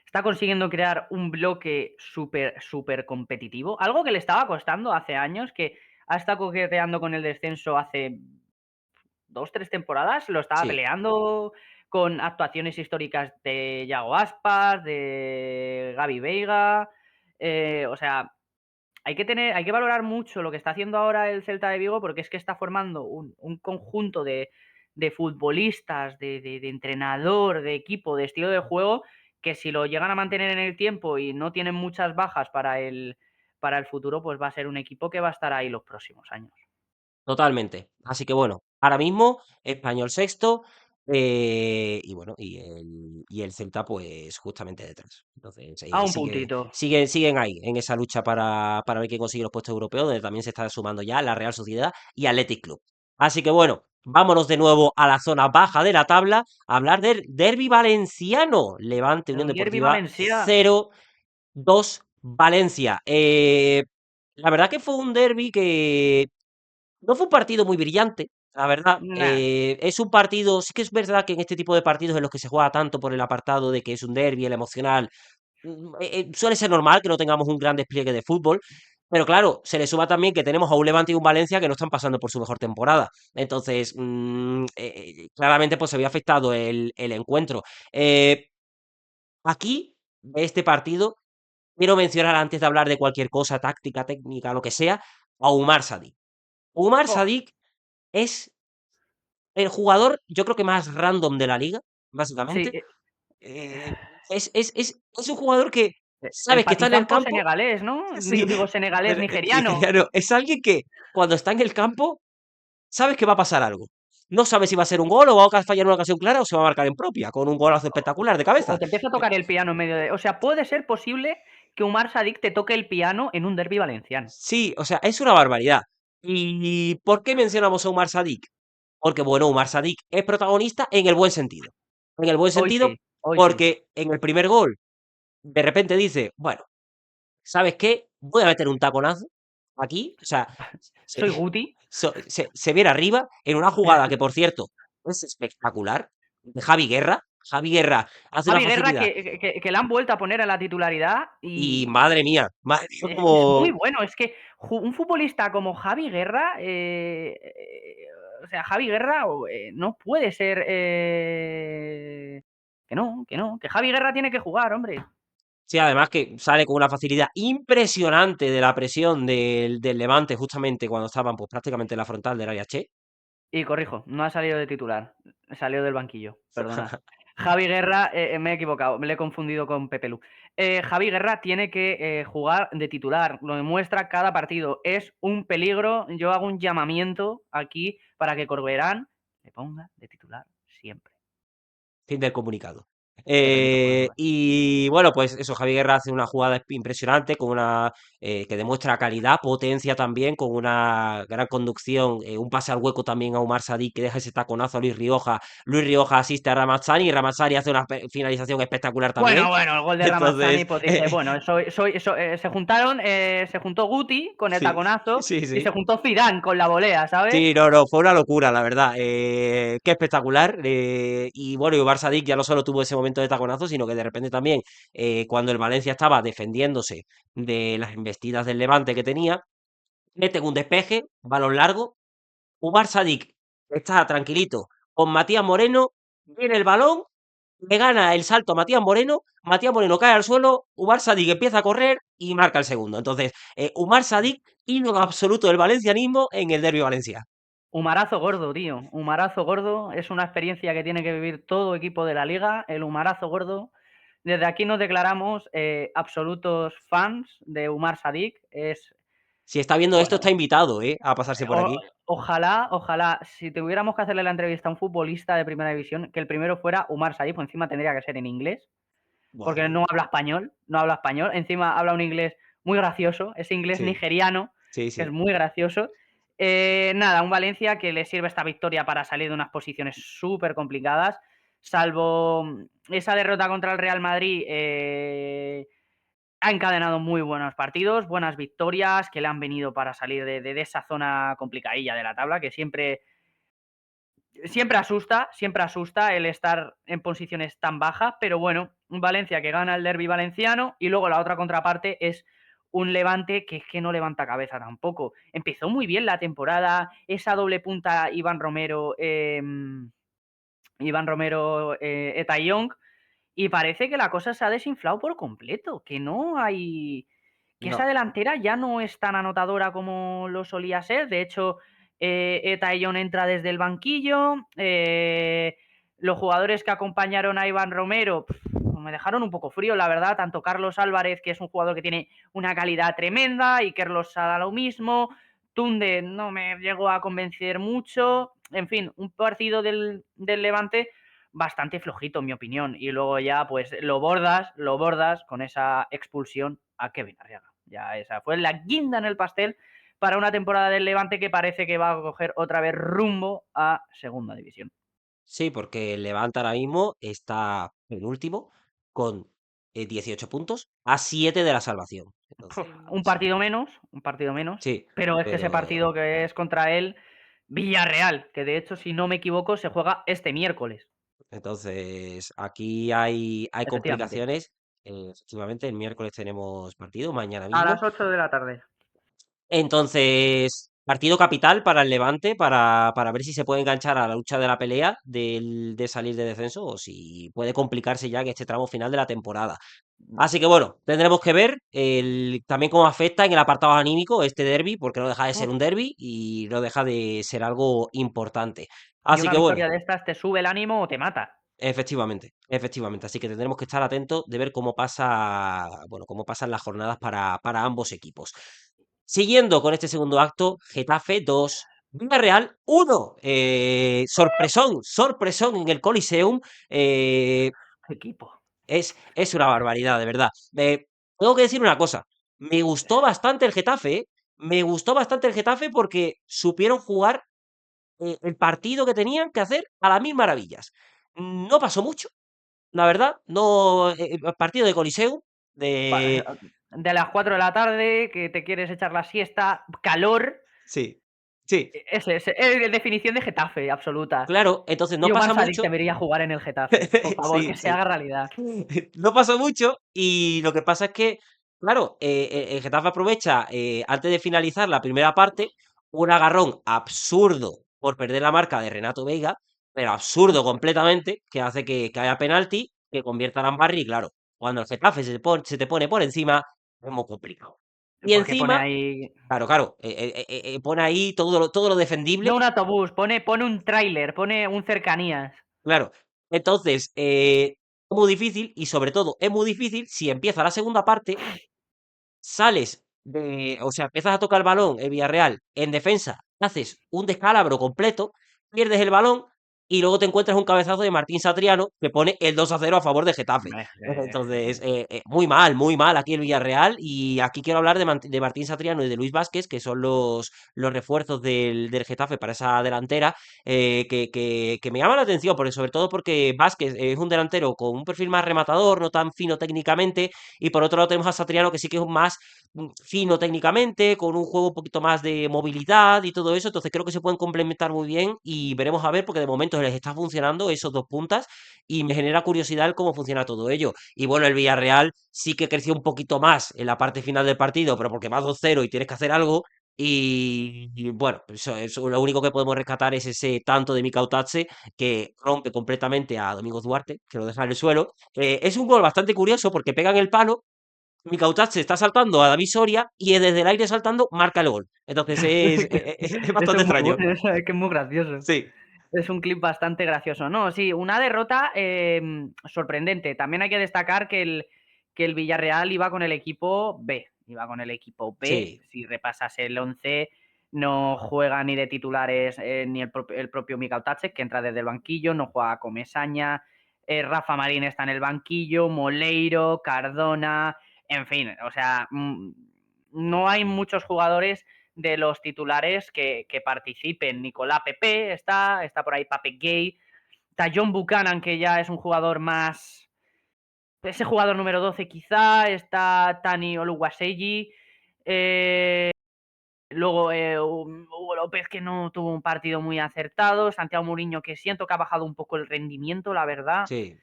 está consiguiendo crear un bloque súper, súper competitivo. Algo que le estaba costando hace años, que ha estado coqueteando con el descenso hace 2, 3 temporadas. Lo estaba Sí, peleando con actuaciones históricas de Yago Aspas, de Gaby Veiga. O sea, hay que valorar mucho lo que está haciendo ahora el Celta de Vigo porque es que está formando un conjunto de futbolistas, de entrenador, de equipo, de estilo de juego, que si lo llegan a mantener en el tiempo y no tienen muchas bajas para el futuro, pues va a ser un equipo que va a estar ahí los próximos años. totalmente. Así que bueno, ahora mismo Español sexto, y bueno, y el Celta pues justamente detrás. Entonces, A un puntito. siguen ahí en esa lucha para ver quién consigue los puestos europeos, donde también se está sumando ya la Real Sociedad y Athletic Club. Así que bueno, vámonos de nuevo a la zona baja de la tabla, a hablar del derbi valenciano. Levante Unión El Derby Deportiva Valencia. 0-2 Valencia. La verdad que fue un derbi que no fue un partido muy brillante, la verdad. Nah. Es un partido, sí que es verdad que en este tipo de partidos en los que se juega tanto por el apartado de que es un derbi, el emocional, suele ser normal que no tengamos un gran despliegue de fútbol. Pero claro, se le suma también que tenemos a un Levante y un Valencia que no están pasando por su mejor temporada. Entonces, claramente pues se había afectado el encuentro. Aquí, de este partido, quiero mencionar antes de hablar de cualquier cosa, táctica, técnica, lo que sea, a Umar Sadik. Umar Oh, Sadik es el jugador, yo creo que más random de la liga, sí, básicamente. Eh, es un jugador que el sabes que está en el patisampo campo, senegalés, ¿no? sí, Digo, senegalés, nigeriano. nigeriano. Es alguien que cuando está en el campo, sabes que va a pasar algo. No sabes si va a ser un gol o va a fallar una ocasión clara o se va a marcar en propia, con un golazo espectacular de cabeza. O te empieza a tocar el piano en medio de. O sea, puede ser posible que Umar Sadik te toque el piano en un derby valenciano. Sí, o sea, es una barbaridad. ¿Y por qué mencionamos a Umar Sadik? Porque, bueno, Umar Sadik es protagonista en el buen sentido. En el buen Hoy sentido, sí, hoy sí. porque en el primer gol, de repente dice, bueno, ¿sabes qué? Voy a meter un taconazo aquí. O sea, se, Soy Guti. se viene arriba en una jugada que, por cierto, es espectacular. De Javi Guerra. Javi Guerra hace una Javi Guerra, facilidad. que le han vuelto a poner a la titularidad Y y madre mía, es muy como. bueno. Es que un futbolista como Javi Guerra, o sea, Javi Guerra no puede ser. Que Javi Guerra tiene que jugar, hombre. Sí, además que sale con una facilidad impresionante de la presión del Levante, justamente cuando estaban pues prácticamente en la frontal del área Che. Y corrijo, no ha salido de titular, salió del banquillo, perdonad. Javi Guerra, me he equivocado, me le he confundido con Pepe Lu. Javi Guerra tiene que jugar de titular, lo demuestra cada partido, es un peligro. Yo hago un llamamiento aquí para que Corberán le ponga de titular siempre. Fin del comunicado. Perfecto, pues bueno. Y bueno, pues eso, Javi Guerra hace una jugada impresionante con una que demuestra calidad, potencia también, con una gran conducción, un pase al hueco también a Umar Sadik que deja ese taconazo a Luis Rioja. Luis Rioja asiste a Ramazzani y Ramazzani hace una finalización espectacular también. Bueno, el gol de Entonces, Ramazzani, pues dice, bueno, se juntaron, se juntó Guti con el sí, taconazo sí, y se sí. juntó Zidane con la volea, ¿sabes? Sí, no, no, fue una locura, la verdad. Qué espectacular. Y bueno, y Barça Sadik ya no solo tuvo ese momento de taconazo, sino que de repente también, cuando el Valencia estaba defendiéndose de las embestidas del Levante que tenía, meten un despeje, balón largo. Ubar Sadik está tranquilito con Matías Moreno, viene el balón, le gana el salto a Matías Moreno cae al suelo, Umar Sadik empieza a correr y marca el segundo. Entonces, Umar Sadik, ídolo absoluto del valencianismo en el derbi Valencia. Humarazo gordo, tío. Humarazo gordo es una experiencia que tiene que vivir todo equipo de la liga. El humarazo gordo. Desde aquí nos declaramos absolutos fans de Umar Sadik. Es, Si está viendo esto, bueno, está invitado, a pasarse por aquí. ojalá, si tuviéramos que hacerle la entrevista a un futbolista de primera división, que el primero fuera Umar Sadik, pues encima tendría que ser en inglés, porque Bueno, no habla español, no habla español. Encima habla un inglés muy gracioso, ese inglés sí, nigeriano, sí, que es sí. muy gracioso. Nada, un Valencia que le sirve esta victoria para salir de unas posiciones súper complicadas, salvo esa derrota contra el Real Madrid. Ha encadenado muy buenos partidos, buenas victorias que le han venido para salir de esa zona complicadilla de la tabla, que siempre asusta el estar en posiciones tan bajas, pero bueno, un Valencia que gana el derby valenciano y luego la otra contraparte es un Levante que es que no levanta cabeza tampoco. Empezó muy bien la temporada, esa doble punta Iván Romero Eta Young, y parece que la cosa se ha desinflado por completo, que no hay que esa No, delantera ya no es tan anotadora como lo solía ser. De hecho, Etaillón entra desde el banquillo. Los jugadores que acompañaron a Iván Romero me dejaron un poco frío, la verdad. Tanto Carlos Álvarez, que es un jugador que tiene una calidad tremenda, y Carlos Sada lo mismo. Tunde no me llegó a convencer mucho. En fin, un partido del Levante bastante flojito, en mi opinión. Y luego ya, pues lo bordas con esa expulsión a Kevin Arriaga. Ya esa fue la guinda en el pastel para una temporada del Levante que parece que va a coger otra vez rumbo a segunda división. sí, porque el Levante ahora mismo está penúltimo con 18 puntos a 7 de la salvación. Entonces, Un partido menos, sí, pero es que ese pero partido que es contra el Villarreal, que de hecho, si no me equivoco, se juega este miércoles. entonces aquí hay Efectivamente. complicaciones. Efectivamente, el miércoles tenemos partido, mañana A mismo. las 8 de la tarde. Entonces, partido capital para el Levante, para ver si se puede enganchar a la lucha de la pelea de salir de descenso o si puede complicarse ya en este tramo final de la temporada. Así que bueno, tendremos que ver también cómo afecta en el apartado anímico este derby, porque no deja de ser Uf, un derby y no deja de ser algo importante. y Así una que bueno, victoria de estas te sube el ánimo o te mata. efectivamente, efectivamente. Así que tendremos que estar atentos de ver cómo pasa, bueno, cómo pasan las jornadas para ambos equipos. Siguiendo con este segundo acto, Getafe 2, Villarreal 1. Sorpresón, sorpresón en el Coliseum. eh, Equipo. es una barbaridad, de verdad. Tengo que decir una cosa. Me gustó bastante el Getafe, ¿eh? Me gustó bastante el Getafe porque supieron jugar el partido que tenían que hacer a las mil maravillas. No pasó mucho, la verdad. No, partido de Coliseum, de... De las 4 de la tarde, que te quieres echar la siesta, calor. Sí, sí, Es definición de Getafe, absoluta. claro, entonces Y no Omar pasa Sadik mucho. debería jugar en el Getafe. Por favor, Sí, que se sí. haga realidad. No pasó mucho y lo que pasa es que, claro, el Getafe aprovecha, antes de finalizar la primera parte, un agarrón absurdo por perder la marca de Renato Veiga, pero absurdo completamente, que hace que haya penalti, que convierta a Lambarri y claro, cuando el Getafe se te pone por encima, es muy complicado. Y Porque pone encima, ahí. claro, pone ahí todo lo No defendible. un autobús, pone un tráiler, pone un cercanías. Claro. Entonces, es muy difícil y sobre todo es muy difícil si empieza la segunda parte, o sea, empiezas a tocar el balón, el Villarreal, en defensa, haces un descalabro completo, pierdes el balón y luego te encuentras un cabezazo de Martín Satriano que pone el 2-0 a favor de Getafe. Hombre, Entonces, muy mal aquí el Villarreal. Y aquí quiero hablar de Martín Satriano y de Luis Vázquez, que son los refuerzos del Getafe para esa delantera, que me llama la atención, porque, sobre todo porque Vázquez es un delantero con un perfil más rematador, no tan fino técnicamente, y por otro lado tenemos a Satriano, que sí que es más fino técnicamente, con un juego un poquito más de movilidad y todo eso. Entonces creo que se pueden complementar muy bien y veremos a ver, porque de momento les está funcionando esos dos puntas y me genera curiosidad el cómo funciona todo ello. Y bueno, el Villarreal sí que creció un poquito más en la parte final del partido, pero porque vas 2-0 y tienes que hacer algo. Y bueno, eso lo único que podemos rescatar es ese tanto de Mikau Tatse, que rompe completamente a Domingos Duarte, que lo deja en el suelo. Es un gol bastante curioso porque pega en el palo. Mikautatse está saltando a David Soria y desde el aire saltando marca el gol. Entonces es Eso bastante es muy extraño. bueno, eso es que es muy gracioso. Sí, Es un clip bastante gracioso. No, sí, una derrota sorprendente. También hay que destacar que el Villarreal iba con el equipo B. Iba con el equipo B. sí, Si repasas el 11, no juega ni de titulares ni el propio Miguel Tache, que entra desde el banquillo, no juega Comesaña. Rafa Marín está en el banquillo, Moleiro, Cardona, en fin, o sea, no hay muchos jugadores de los titulares que participen. Nicolás Pepe está por ahí Pape Gay, está John Buchanan, que ya es un jugador más, ese jugador número 12 quizá, está Tani Oluwaseyi, luego Hugo López, que no tuvo un partido muy acertado, Santiago Mourinho, que siento que ha bajado un poco el rendimiento, la verdad, sí.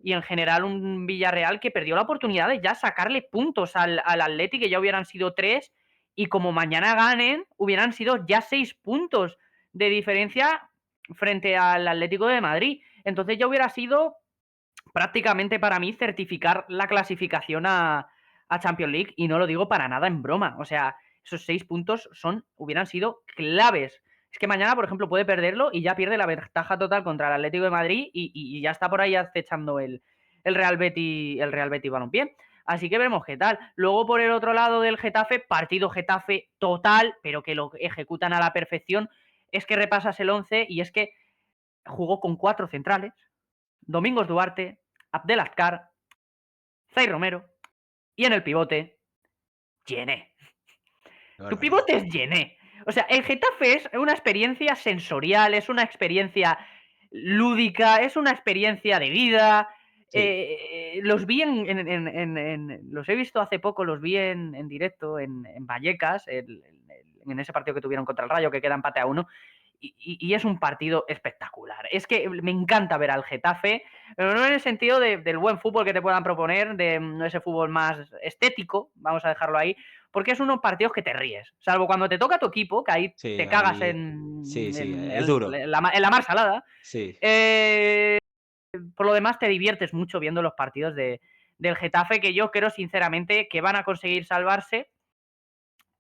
y en general un Villarreal que perdió la oportunidad de ya sacarle puntos al Atleti, que ya hubieran sido 3, y como mañana ganen, hubieran sido ya 6 puntos de diferencia frente al Atlético de Madrid. Entonces ya hubiera sido prácticamente para mí certificar la clasificación a Champions League, y no lo digo para nada en broma. O sea, esos 6 puntos hubieran sido claves. Es que mañana, por ejemplo, puede perderlo y ya pierde la ventaja total contra el Atlético de Madrid y ya está por ahí acechando el Real Betis Balompié. Así que veremos qué tal. Luego, por el otro lado del Getafe, partido Getafe total, pero que lo ejecutan a la perfección. Es que repasas el 11 y es que jugó con 4 centrales: Domingos Duarte, Abdel Azcar, Zay Romero, y en el pivote, Llené. Qué Tu barbaridad. pivote es Llené. O sea, el Getafe es una experiencia sensorial, es una experiencia lúdica, es una experiencia de vida. Sí, Los vi los he visto hace poco, los vi en directo en Vallecas, en ese partido que tuvieron contra el Rayo, que queda empate a 1, y es un partido espectacular. Es que me encanta ver al Getafe, pero no en el sentido del buen fútbol que te puedan proponer, de ese fútbol más estético, vamos a dejarlo ahí, porque es unos partidos que te ríes, salvo cuando te toca tu equipo, que ahí sí, te cagas ahí. Sí, sí, en, es duro. en la mar salada. Sí. Eh, por lo demás, te diviertes mucho viendo los partidos del Getafe, que yo creo sinceramente que van a conseguir salvarse,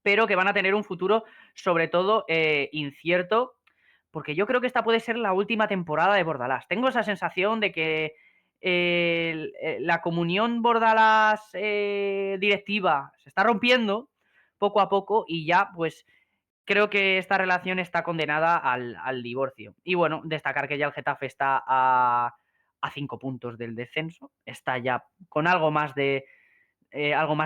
pero que van a tener un futuro sobre todo incierto, porque yo creo que esta puede ser la última temporada de Bordalás. Tengo esa sensación de que la comunión Bordalás directiva se está rompiendo poco a poco, y ya pues creo que esta relación está condenada al divorcio. Y bueno, destacar que ya el Getafe está a 5 puntos del descenso, está ya con algo más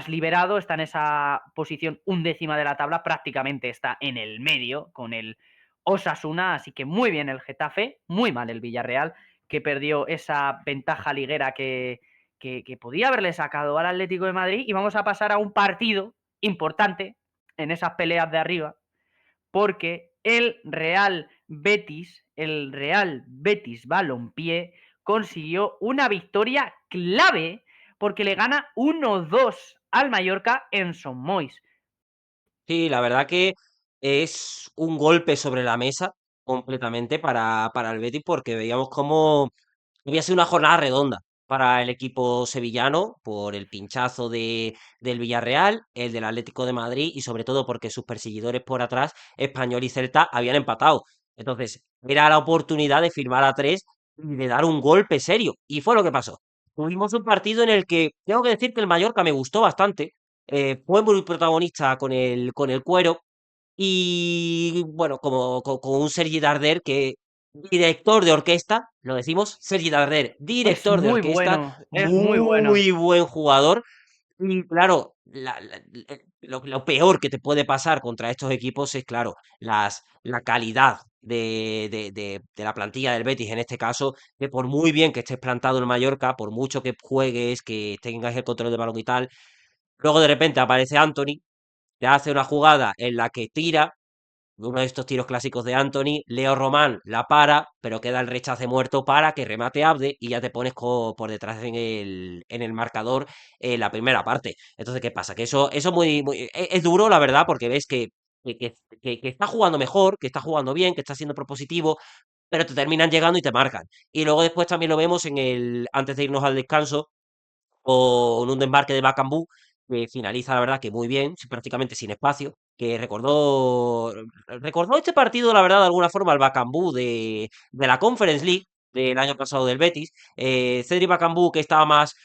liberado, está en esa posición undécima de la tabla, prácticamente está en el medio con el Osasuna, así que muy bien el Getafe, muy mal el Villarreal, que perdió esa ventaja liguera que podía haberle sacado al Atlético de Madrid. Y vamos a pasar a un partido importante en esas peleas de arriba, porque el Real Betis Balompié, consiguió una victoria clave porque le gana 1-2 al Mallorca en Son Mois. Sí, la verdad que es un golpe sobre la mesa completamente para el Betis, porque veíamos cómo había sido una jornada redonda para el equipo sevillano por el pinchazo del Villarreal, el del Atlético de Madrid y sobre todo porque sus perseguidores por atrás, Español y Celta, habían empatado. Entonces, era la oportunidad de firmar a tres y de dar un golpe serio. Y fue lo que pasó. Tuvimos un partido en el que tengo que decir que el Mallorca me gustó bastante. Fue muy protagonista con el cuero. Y bueno, como con un Sergi Darder que Director de orquesta, lo decimos, Sergi Darder, Es director de muy orquesta, bueno, es muy bueno. muy buen jugador. Y claro, lo peor que te puede pasar contra estos equipos es, claro, la calidad de la plantilla del Betis en este caso, que por muy bien que estés plantado en Mallorca, por mucho que juegues, que tengas el control de balón y tal, luego de repente aparece Anthony, te hace una jugada en la que tira, uno de estos tiros clásicos de Anthony, Leo Román la para, pero queda el rechace muerto para que remate Abde y ya te pones por detrás en el marcador en la primera parte. Entonces, ¿qué pasa? Que eso es duro, la verdad, porque ves que, que- que está jugando mejor, que está jugando bien, que está siendo propositivo, pero te terminan llegando y te marcan. Y luego después también lo vemos antes de irnos al descanso, con un desmarque de Bakambu que finaliza, la verdad, que muy bien, prácticamente sin espacio, que recordó este partido, la verdad, de alguna forma, al Bakambu de la Conference League del año pasado del Betis. Cedric Bakambu, que estaba más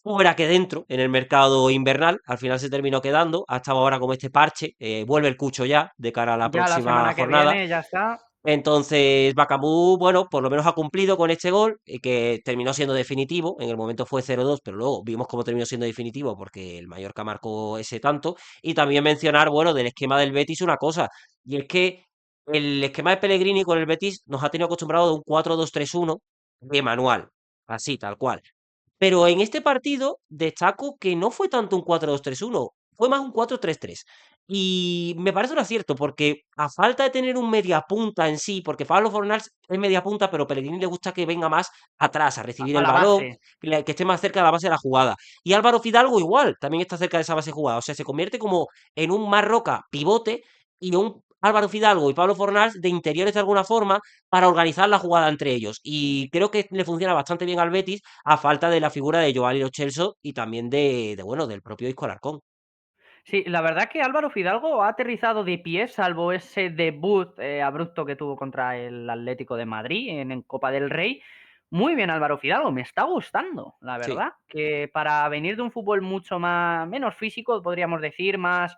fuera que dentro en el mercado invernal, al final se terminó quedando, ha estado ahora como este parche, vuelve el Cucho ya de cara a la Ya la próxima semana que jornada. viene ya está. Entonces, Bakambu, bueno, por lo menos ha cumplido con este gol, que terminó siendo definitivo. En el momento fue 0-2, pero luego vimos cómo terminó siendo definitivo porque el Mallorca marcó ese tanto. Y también mencionar, bueno, del esquema del Betis una cosa, y es que el esquema de Pellegrini con el Betis nos ha tenido acostumbrado de un 4-2-3-1 de manual, así, tal cual. Pero en este partido destaco que no fue tanto un 4-2-3-1, fue más un 4-3-3. Y me parece un acierto, porque a falta de tener un mediapunta en sí, porque Pablo Fornals es mediapunta, pero Pellegrini le gusta que venga más atrás a recibir A el la balón, base. que esté más cerca de la base de la jugada. Y Álvaro Fidalgo igual, también está cerca de esa base de jugada. O sea, se convierte como en un Marroca pivote y un Álvaro Fidalgo y Pablo Fornals de interiores de alguna forma para organizar la jugada entre ellos. Y creo que le funciona bastante bien al Betis a falta de la figura de Joao Lo Celso y también bueno, del propio Isco Alarcón. Sí, la verdad que Álvaro Fidalgo ha aterrizado de pie, salvo ese debut abrupto que tuvo contra el Atlético de Madrid en Copa del Rey. Muy bien, Álvaro Fidalgo, me está gustando, la Sí, verdad. Que para venir de un fútbol mucho más, menos físico, podríamos decir, más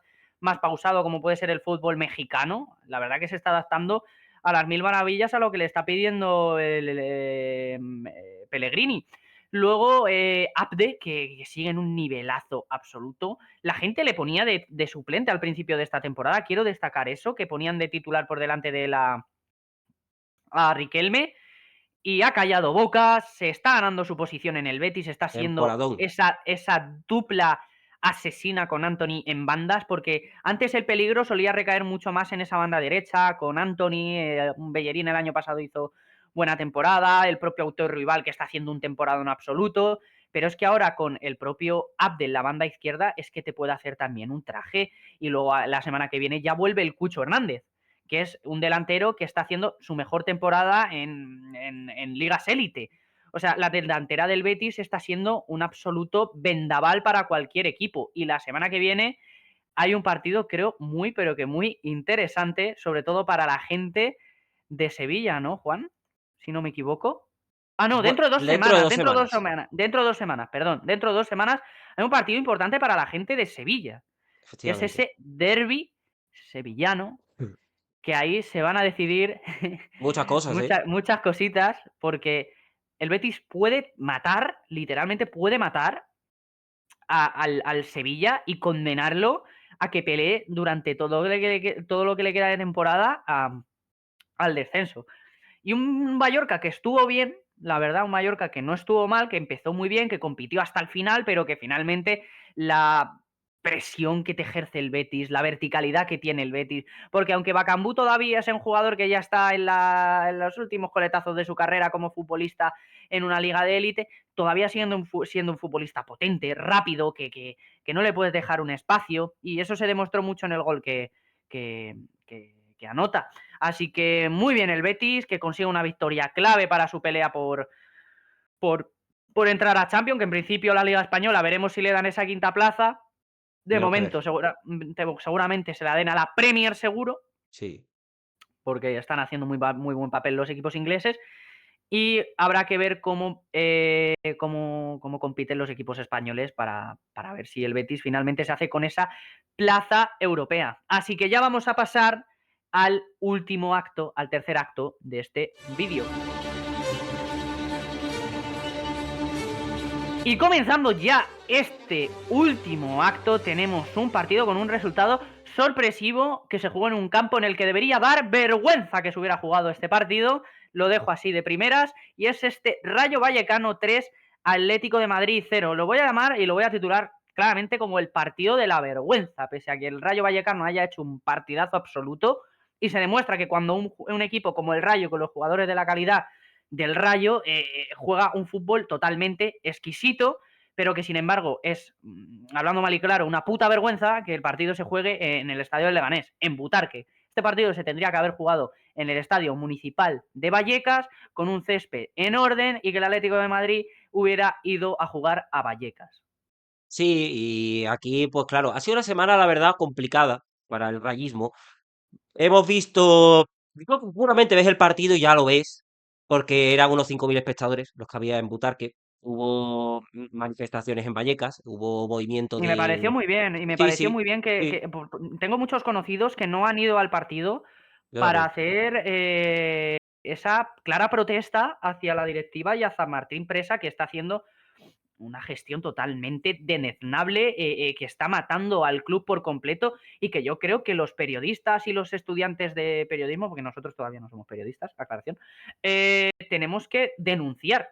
pausado, como puede ser el fútbol mexicano, la verdad que se está adaptando a las mil maravillas a lo que le está pidiendo Pellegrini. Luego, Abde, que sigue en un nivelazo absoluto. La gente le ponía de suplente al principio de esta temporada. Quiero destacar eso, que ponían de titular por delante de a Riquelme y ha callado bocas, se está ganando su posición en el Betis, está siendo temporadón. esa dupla asesina con Anthony en bandas, porque antes el peligro solía recaer mucho más en esa banda derecha, con Anthony, Bellerín el año pasado hizo buena temporada, el propio autor rival que está haciendo un temporada en absoluto, pero es que ahora con el propio Abdel, la banda izquierda, es que te puede hacer también un traje, y luego la semana que viene ya vuelve el Cucho Hernández, que es un delantero que está haciendo su mejor temporada en ligas élite. O sea, la delantera del Betis está siendo un absoluto vendaval para cualquier equipo. Y la semana que viene hay un partido, creo, muy, pero que muy interesante, sobre todo para la gente de Sevilla, ¿no, Juan? Si no me equivoco. Ah, no, Bueno, dentro de dos dentro de semanas, 2 semanas, dentro de 2 semanas, perdón, dentro de 2 semanas hay un partido importante para la gente de Sevilla, que es efectivamente. ese derby sevillano que ahí se van a decidir Muchas cosas, ¿eh? muchas cositas, porque el Betis puede matar, literalmente puede matar al Sevilla y condenarlo a que pelee durante todo lo que le queda de temporada al descenso. Y un Mallorca que estuvo bien, la verdad, un Mallorca que no estuvo mal, que empezó muy bien, que compitió hasta el final, pero que finalmente la presión que te ejerce el Betis, la verticalidad que tiene el Betis, porque aunque Bakambu todavía es un jugador que ya está en los últimos coletazos de su carrera como futbolista en una liga de élite, todavía siendo un futbolista potente, rápido, que no le puedes dejar un espacio, y eso se demostró mucho en el gol que, que anota. Así que muy bien el Betis, que consigue una victoria clave para su pelea por, por entrar a Champions, que en principio la Liga Española veremos si le dan esa quinta plaza. De Tenemos que ver. momento, seguramente se la den a la Premier seguro, Sí. porque están haciendo muy buen papel los equipos ingleses. Y habrá que ver cómo compiten los equipos españoles para ver si el Betis finalmente se hace con esa plaza europea. Así que ya vamos a pasar al último acto, al tercer acto de este vídeo. Y comenzando ya este último acto, tenemos un partido con un resultado sorpresivo que se jugó en un campo en el que debería dar vergüenza que se hubiera jugado este partido. Lo dejo así de primeras. Y es este Rayo Vallecano 3, Atlético de Madrid 0. Lo voy a llamar y lo voy a titular claramente como el partido de la vergüenza, pese a que el Rayo Vallecano haya hecho un partidazo absoluto. Y se demuestra que cuando un equipo como el Rayo, con los jugadores de la calidad del Rayo, juega un fútbol totalmente exquisito, pero que sin embargo es, hablando mal y claro, una puta vergüenza que el partido se juegue en el estadio del Leganés, en Butarque. Este partido se tendría que haber jugado en el estadio municipal de Vallecas, con un césped en orden, y que el Atlético de Madrid hubiera ido a jugar a Vallecas. Sí, y aquí, pues claro, ha sido una semana, la verdad, complicada para el rayismo. Hemos visto, yo creo que seguramente ves el partido y ya lo ves, porque eran unos 5.000 espectadores los que había en Butarque. Hubo manifestaciones en Vallecas, hubo movimiento Y me pareció de... muy bien, y me Sí, pareció sí, muy bien sí, tengo muchos conocidos que no han ido al partido yo para también. hacer esa clara protesta hacia la directiva y hacia Martín Presa, que está haciendo una gestión totalmente deneznable, que está matando al club por completo, y que yo creo que los periodistas y los estudiantes de periodismo, porque nosotros todavía no somos periodistas, aclaración, tenemos que denunciar,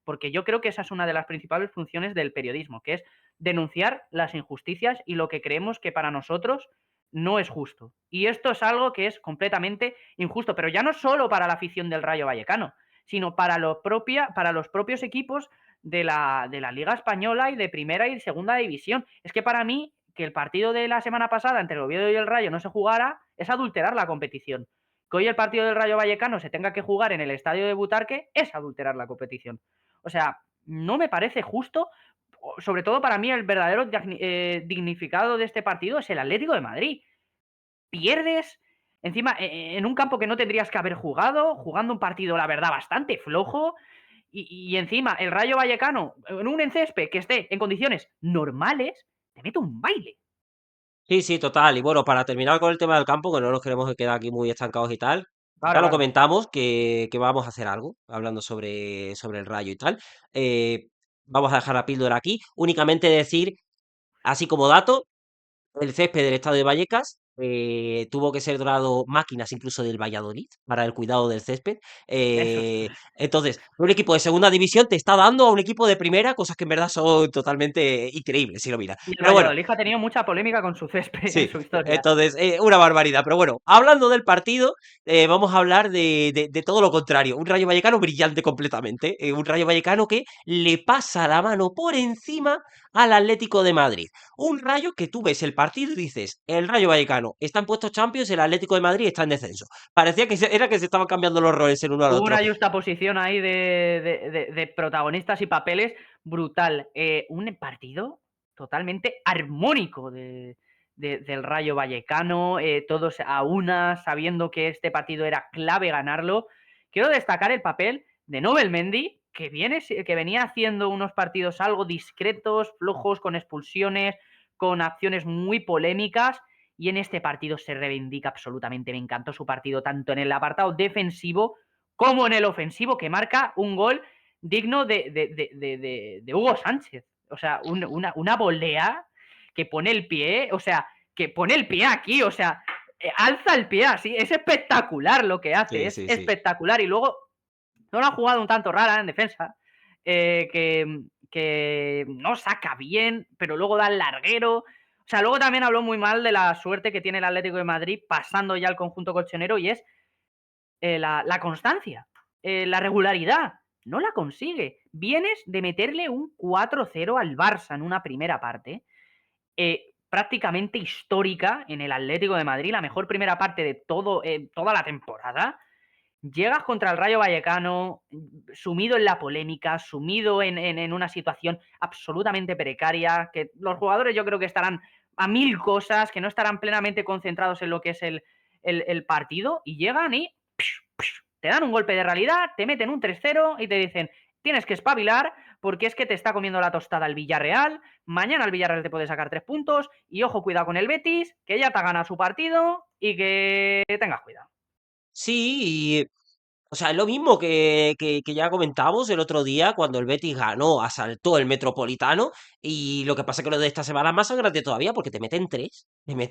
porque yo creo que esa es una de las principales funciones del periodismo, que es denunciar las injusticias y lo que creemos que para nosotros no es justo. Y esto es algo que es completamente injusto, pero ya no solo para la afición del Rayo Vallecano, sino para los propios equipos de la Liga Española y de Primera y Segunda División. Es que para mí, que el partido de la semana pasada entre el Oviedo y el Rayo no se jugara, es adulterar la competición. Que hoy el partido del Rayo Vallecano se tenga que jugar en el estadio de Butarque es adulterar la competición. O sea, no me parece justo. Sobre todo para mí el verdadero dignificado de este partido es el Atlético de Madrid. Pierdes encima en un campo que no tendrías que haber jugado, jugando un partido, la verdad, bastante flojo, y encima el Rayo Vallecano, en un césped que esté en condiciones normales, te mete un baile. Sí, sí, total. Y bueno, para terminar con el tema del campo, que no nos queremos quedar aquí muy estancados y tal, Claro, ya lo claro. comentamos que vamos a hacer algo, hablando sobre el Rayo y tal. Eh, Vamos a dejar la píldora aquí. Únicamente decir, así como dato, el césped del estadio de Vallecas tuvo que ser donado máquinas incluso del Valladolid para el cuidado del césped. Eso es. Entonces, un equipo de segunda división te está dando a un equipo de primera, cosas que en verdad son totalmente increíbles si lo miras. Y el Pero bueno, Valladolid ha tenido mucha polémica con su césped en sí, su historia. entonces, una barbaridad. Pero bueno, hablando del partido, vamos a hablar de todo lo contrario. Un Rayo Vallecano brillante completamente. Un Rayo Vallecano que le pasa la mano por encima al Atlético de Madrid. Un Rayo que tú ves el partido y dices, el Rayo Vallecano está en puestos Champions, el Atlético de Madrid está en descenso. Parecía que era que se estaban cambiando los roles el uno al Hubo otro. una justa posición ahí de protagonistas y papeles brutal. Un partido totalmente armónico del Rayo Vallecano, todos a una, sabiendo que este partido era clave ganarlo. Quiero destacar el papel de Nobel Mendy, que venía haciendo unos partidos algo discretos, flojos, con expulsiones, con acciones muy polémicas, y en este partido se reivindica absolutamente. Me encantó su partido, tanto en el apartado defensivo como en el ofensivo, que marca un gol digno de Hugo Sánchez. O sea, una volea que pone el pie, o sea, que pone el pie aquí, o sea, alza el pie así. Es espectacular lo que hace, Sí, es sí, sí. espectacular. Y luego, no lo ha jugado un tanto rara en defensa, que no saca bien, pero luego da el larguero. O sea, luego también habló muy mal de la suerte que tiene el Atlético de Madrid pasando ya al conjunto colchonero, y es la constancia, la regularidad. No la consigue. Vienes de meterle un 4-0 al Barça en una primera parte, prácticamente histórica en el Atlético de Madrid, la mejor primera parte de toda la temporada. Llegas contra el Rayo Vallecano, sumido en la polémica, sumido en una situación absolutamente precaria, que los jugadores yo creo que estarán a mil cosas, que no estarán plenamente concentrados en lo que es el partido, y llegan y te dan un golpe de realidad, te meten un 3-0 y te dicen, tienes que espabilar porque es que te está comiendo la tostada el Villarreal, mañana el Villarreal te puede sacar 3 puntos, y ojo, cuidado con el Betis, que ya te ha ganado su partido, y que tengas cuidado. Sí, o sea, es lo mismo que ya comentábamos el otro día cuando el Betis ganó, asaltó el Metropolitano y lo que pasa es que lo de esta semana es más sangrante todavía porque te mete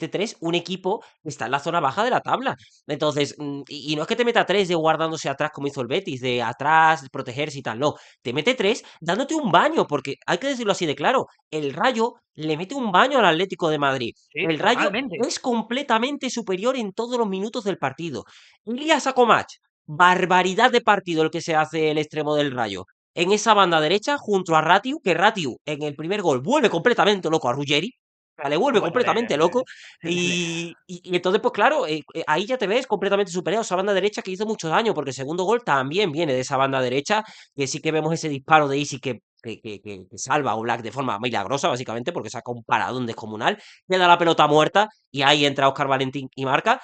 tres un equipo que está en la zona baja de la tabla. Entonces, y no es que te meta tres de guardándose atrás como hizo el Betis, de atrás, de protegerse y tal, no, te mete tres dándote un baño porque hay que decirlo así de claro, el Rayo le mete un baño al Atlético de Madrid. Sí, El Rayo totalmente. es completamente superior en todos los minutos del partido. Ilya Sakomac, barbaridad de partido el que se hace el extremo del Rayo. En esa banda derecha, junto a Ratiu, que Ratiu en el primer gol vuelve completamente loco a Ruggeri. O sea, le vuelve Bueno, completamente loco. le- Y entonces, pues claro, ahí ya te ves completamente superado. Esa banda derecha que hizo mucho daño, porque el segundo gol también viene de esa banda derecha, que sí que vemos ese disparo de Isi que salva a Oblak de forma milagrosa, básicamente, porque saca un paradón descomunal, le da la pelota muerta y ahí entra Óscar Valentín y marca.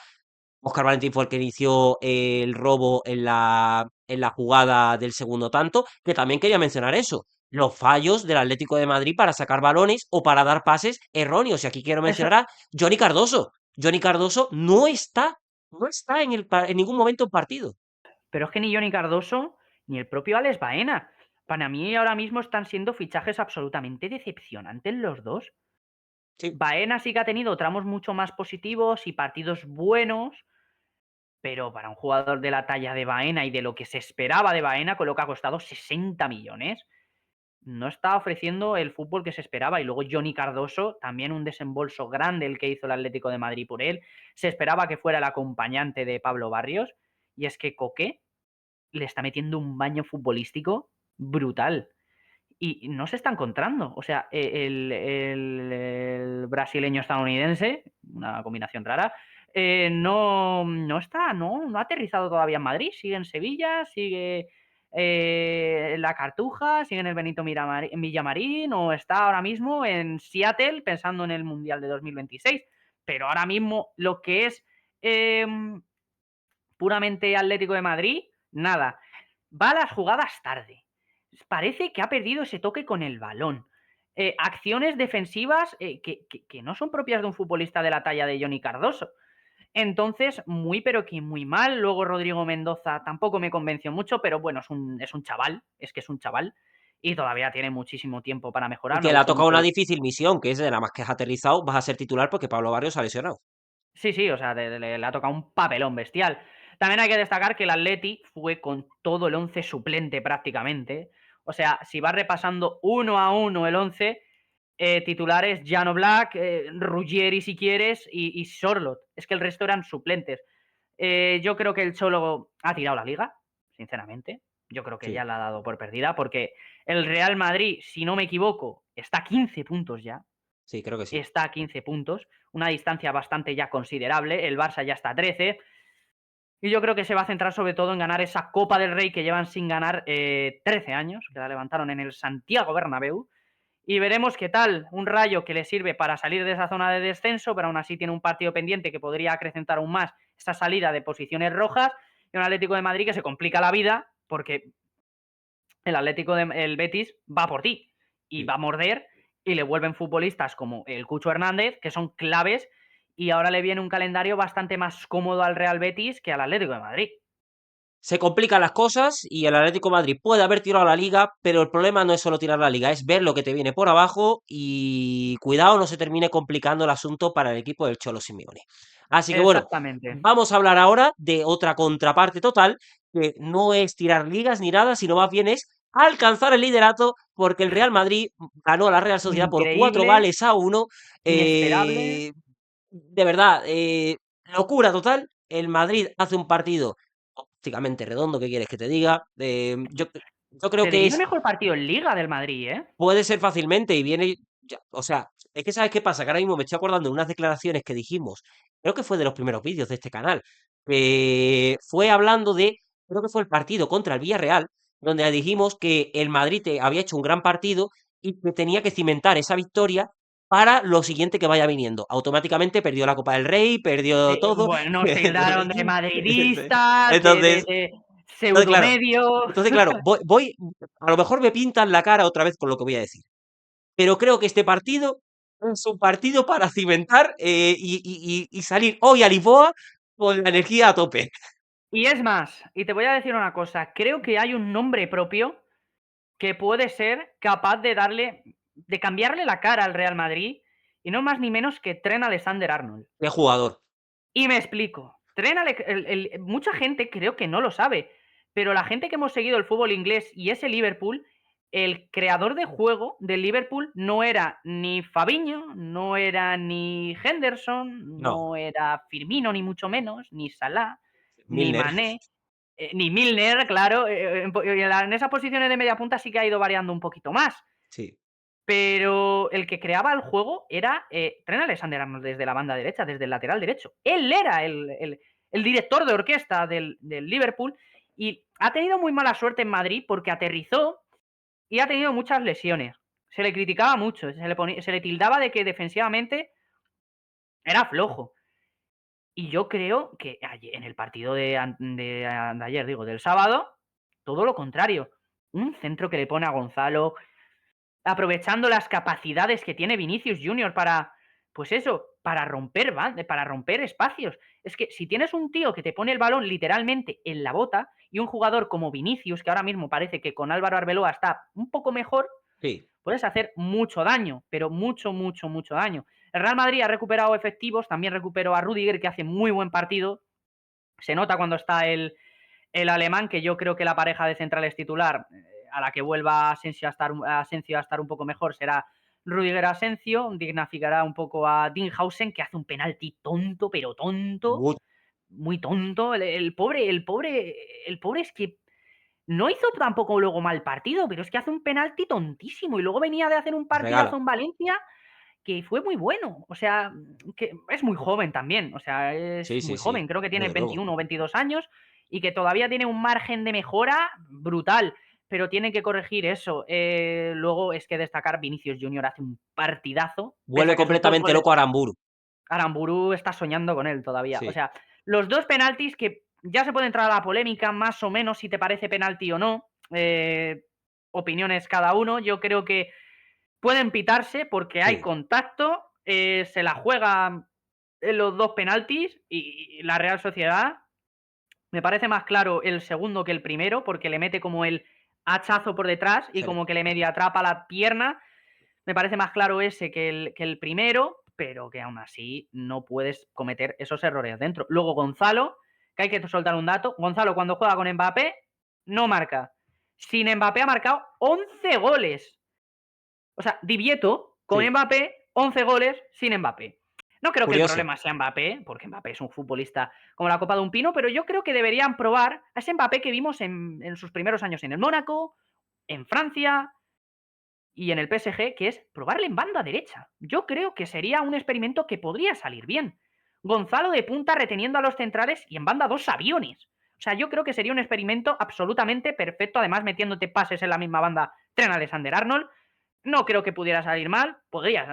Óscar Valentín fue el que inició el robo en la jugada del segundo tanto, que también quería mencionar eso, los fallos del Atlético de Madrid para sacar balones o para dar pases erróneos. Y aquí quiero Eso, mencionar a Johnny Cardoso. Johnny Cardoso no está en ningún momento en partido. pero es que ni Johnny Cardoso ni el propio Alex Baena. Para mí ahora mismo están siendo fichajes absolutamente decepcionantes los dos. Sí. Baena sí que ha tenido tramos mucho más positivos y partidos buenos, pero para un jugador de la talla de Baena y de lo que se esperaba de Baena, con lo que ha costado 60 millones, no está ofreciendo el fútbol que se esperaba. Y luego Johnny Cardoso, también un desembolso grande el que hizo el Atlético de Madrid por él. Se esperaba que fuera el acompañante de Pablo Barrios. Y es que Coque le está metiendo un baño futbolístico brutal. Y no se está encontrando. O sea, el brasileño estadounidense, una combinación rara, no está, no ha aterrizado todavía en Madrid. Sigue en Sevilla, sigue en la Cartuja, sigue en el Benito Villamarín o está ahora mismo en Seattle pensando en el Mundial de 2026. Pero ahora mismo lo que es eh, puramente Atlético de Madrid, nada. Va a las jugadas tarde. Parece que ha perdido ese toque con el balón. Acciones defensivas que no son propias de un futbolista de la talla de Johnny Cardoso. Entonces, muy pero que muy mal. Luego Rodrigo Mendoza tampoco me convenció mucho, pero bueno, es un chaval, es que es un chaval y todavía tiene muchísimo tiempo para Y mejorar. Me que le ha gustó tocado mucho. una difícil misión, que es de nada más que has aterrizado, vas a ser titular porque Pablo Barrios se ha lesionado. Sí, sí, o sea, le ha tocado un papelón bestial. También hay que destacar que el Atleti fue con todo el 11 suplente prácticamente. O sea, si vas repasando uno a uno el 11, titulares Jan Black, Ruggieri si quieres y Sorlot. Es que el resto eran suplentes. Yo creo que el Cholo ha tirado la liga, sinceramente. Yo creo que ya Sí, la ha dado por perdida porque el Real Madrid, si no me equivoco, está a 15 puntos ya, sí, creo que sí. está a 15 puntos, una distancia bastante ya considerable, el Barça ya está a 13, y yo creo que se va a centrar sobre todo en ganar esa Copa del Rey que llevan sin ganar 13 años, que la levantaron en el Santiago Bernabéu, y veremos qué tal, un Rayo que le sirve para salir de esa zona de descenso, pero aún así tiene un partido pendiente que podría acrecentar aún más esa salida de posiciones rojas, y un Atlético de Madrid que se complica la vida porque el Betis va por ti y Sí. va a morder y le vuelven futbolistas como el Cucho Hernández, que son claves, y ahora le viene un calendario bastante más cómodo al Real Betis que al Atlético de Madrid. Se complican las cosas y el Atlético de Madrid puede haber tirado la liga, pero el problema no es solo tirar la liga, es ver lo que te viene por abajo y cuidado no se termine complicando el asunto para el equipo del Cholo Simeone. Así que bueno, Exactamente. vamos a hablar ahora de otra contraparte total, que no es tirar ligas ni nada, sino más bien es alcanzar el liderato, porque el Real Madrid ganó a la Real Sociedad por 4 Increíble, goles a uno. inesperable. De verdad, locura total. El Madrid hace un partido prácticamente redondo, ¿qué quieres que te diga? Yo creo Te que diría el es, mejor partido en Liga del Madrid, ¿eh? puede ser fácilmente y viene, o sea, es que ¿sabes qué pasa? Que ahora mismo me estoy acordando de unas declaraciones que dijimos, creo que fue de los primeros vídeos de este canal, que fue hablando de, creo que fue el partido contra el Villarreal, donde dijimos que el Madrid había hecho un gran partido y que tenía que cimentar esa victoria para lo siguiente que vaya viniendo. Automáticamente perdió la Copa del Rey, perdió todo. Bueno, nos tildaron Entonces, de madridistas, entonces, de entonces, pseudo claro, medio. entonces, claro, a lo mejor me pintan la cara otra vez con lo que voy a decir. Pero creo que este partido es un partido para cimentar y salir hoy a Lisboa con la energía a tope. Y es más, y te voy a decir una cosa, creo que hay un nombre propio que puede ser capaz de cambiarle la cara al Real Madrid, y no más ni menos que Trent Alexander-Arnold. Qué jugador. Y me explico. Mucha gente creo que no lo sabe, pero la gente que hemos seguido el fútbol inglés y ese Liverpool, el creador de juego del Liverpool no era ni Fabinho, no era ni Henderson, No, no era Firmino, ni mucho menos, ni Salah, ni Milner. Mané, ni Milner, claro. En esas posiciones de media punta sí que ha ido variando un poquito más. Sí, Pero el que creaba el juego era Trent Alexander-Arnold desde la banda derecha, desde el lateral derecho. Él era el director de orquesta del Liverpool y ha tenido muy mala suerte en Madrid porque aterrizó y ha tenido muchas lesiones. Se le criticaba mucho, se le tildaba de que defensivamente era flojo. Y yo creo que en el partido de ayer, digo, del sábado, todo lo contrario. Un centro que le pone a Gonzalo, aprovechando las capacidades que tiene Vinicius Junior para, pues eso, para romper espacios. Es que si tienes un tío que te pone el balón literalmente en la bota y un jugador como Vinicius, que ahora mismo parece que con Álvaro Arbeloa está un poco mejor, sí, puedes hacer mucho daño, pero mucho, mucho, mucho daño. El Real Madrid ha recuperado efectivos, también recuperó a Rudiger, que hace muy buen partido. Se nota cuando está el alemán, que yo creo que la pareja de centrales titular, a la que vuelva Asensio a estar un poco mejor, será Rudiger Asensio, dignificará un poco a Dinghausen, que hace un penalti tonto, pero tonto, mucho muy tonto. El pobre es que no hizo tampoco luego mal partido, pero es que hace un penalti tontísimo y luego venía de hacer un partidazo regala. en Valencia que fue muy bueno. O sea, que es muy joven también. O sea, Sí, es sí, muy sí, joven. Creo que tiene desde luego. 21 o 22 años y que todavía tiene un margen de mejora brutal. Pero tiene que corregir eso. Luego es que destacar, Vinicius Junior hace un partidazo, pese Vuelve a que sus dos completamente goles, loco Aramburu. Aramburu está soñando con él todavía. O Sí, sea, los dos penaltis que ya se puede entrar a la polémica, más o menos, si te parece penalti o no. Opiniones cada uno. Yo creo que pueden pitarse porque hay sí, contacto, se la juega en los dos penaltis y la Real Sociedad me parece más claro el segundo que el primero porque le mete como el hachazo por detrás y sí. como que le medio atrapa la pierna. Me parece más claro ese que el primero, pero que aún así no puedes cometer esos errores dentro. Luego Gonzalo, que hay que soltar un dato. Gonzalo cuando juega con Mbappé no marca. Sin Mbappé ha marcado 11 goles. O sea, Divieto con Sí, Mbappé, 11 goles sin Mbappé. No creo que el curioso. problema sea Mbappé, porque Mbappé es un futbolista como la copa de un pino, pero yo creo que deberían probar a ese Mbappé que vimos en sus primeros años en el Mónaco, en Francia y en el PSG, que es probarle en banda derecha. Yo creo que sería un experimento que podría salir bien. Gonzalo de punta reteniendo a los centrales y en banda dos aviones. O sea, yo creo que sería un experimento absolutamente perfecto, además metiéndote pases en la misma banda Trent Alexander-Arnold. No creo que pudiera salir mal, podría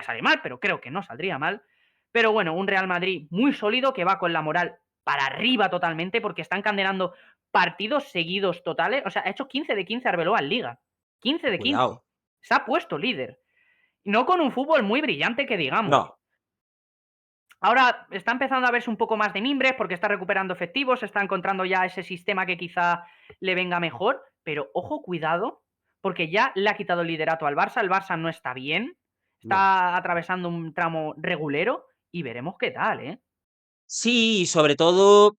salir mal, pero creo que no saldría mal. Pero bueno, un Real Madrid muy sólido que va con la moral para arriba totalmente porque están condenando partidos seguidos totales. O sea, ha hecho 15 de 15 Arbeloa en Liga. 15 de 15. Cuidado. Se ha puesto líder. No con un fútbol muy brillante que digamos. No. Ahora está empezando a verse un poco más de mimbres porque está recuperando efectivos, está encontrando ya ese sistema que quizá le venga mejor, pero ojo, cuidado, porque ya le ha quitado el liderato al Barça, el Barça no está bien, No. está atravesando un tramo regulero y veremos qué tal, ¿eh? Sí, y sobre todo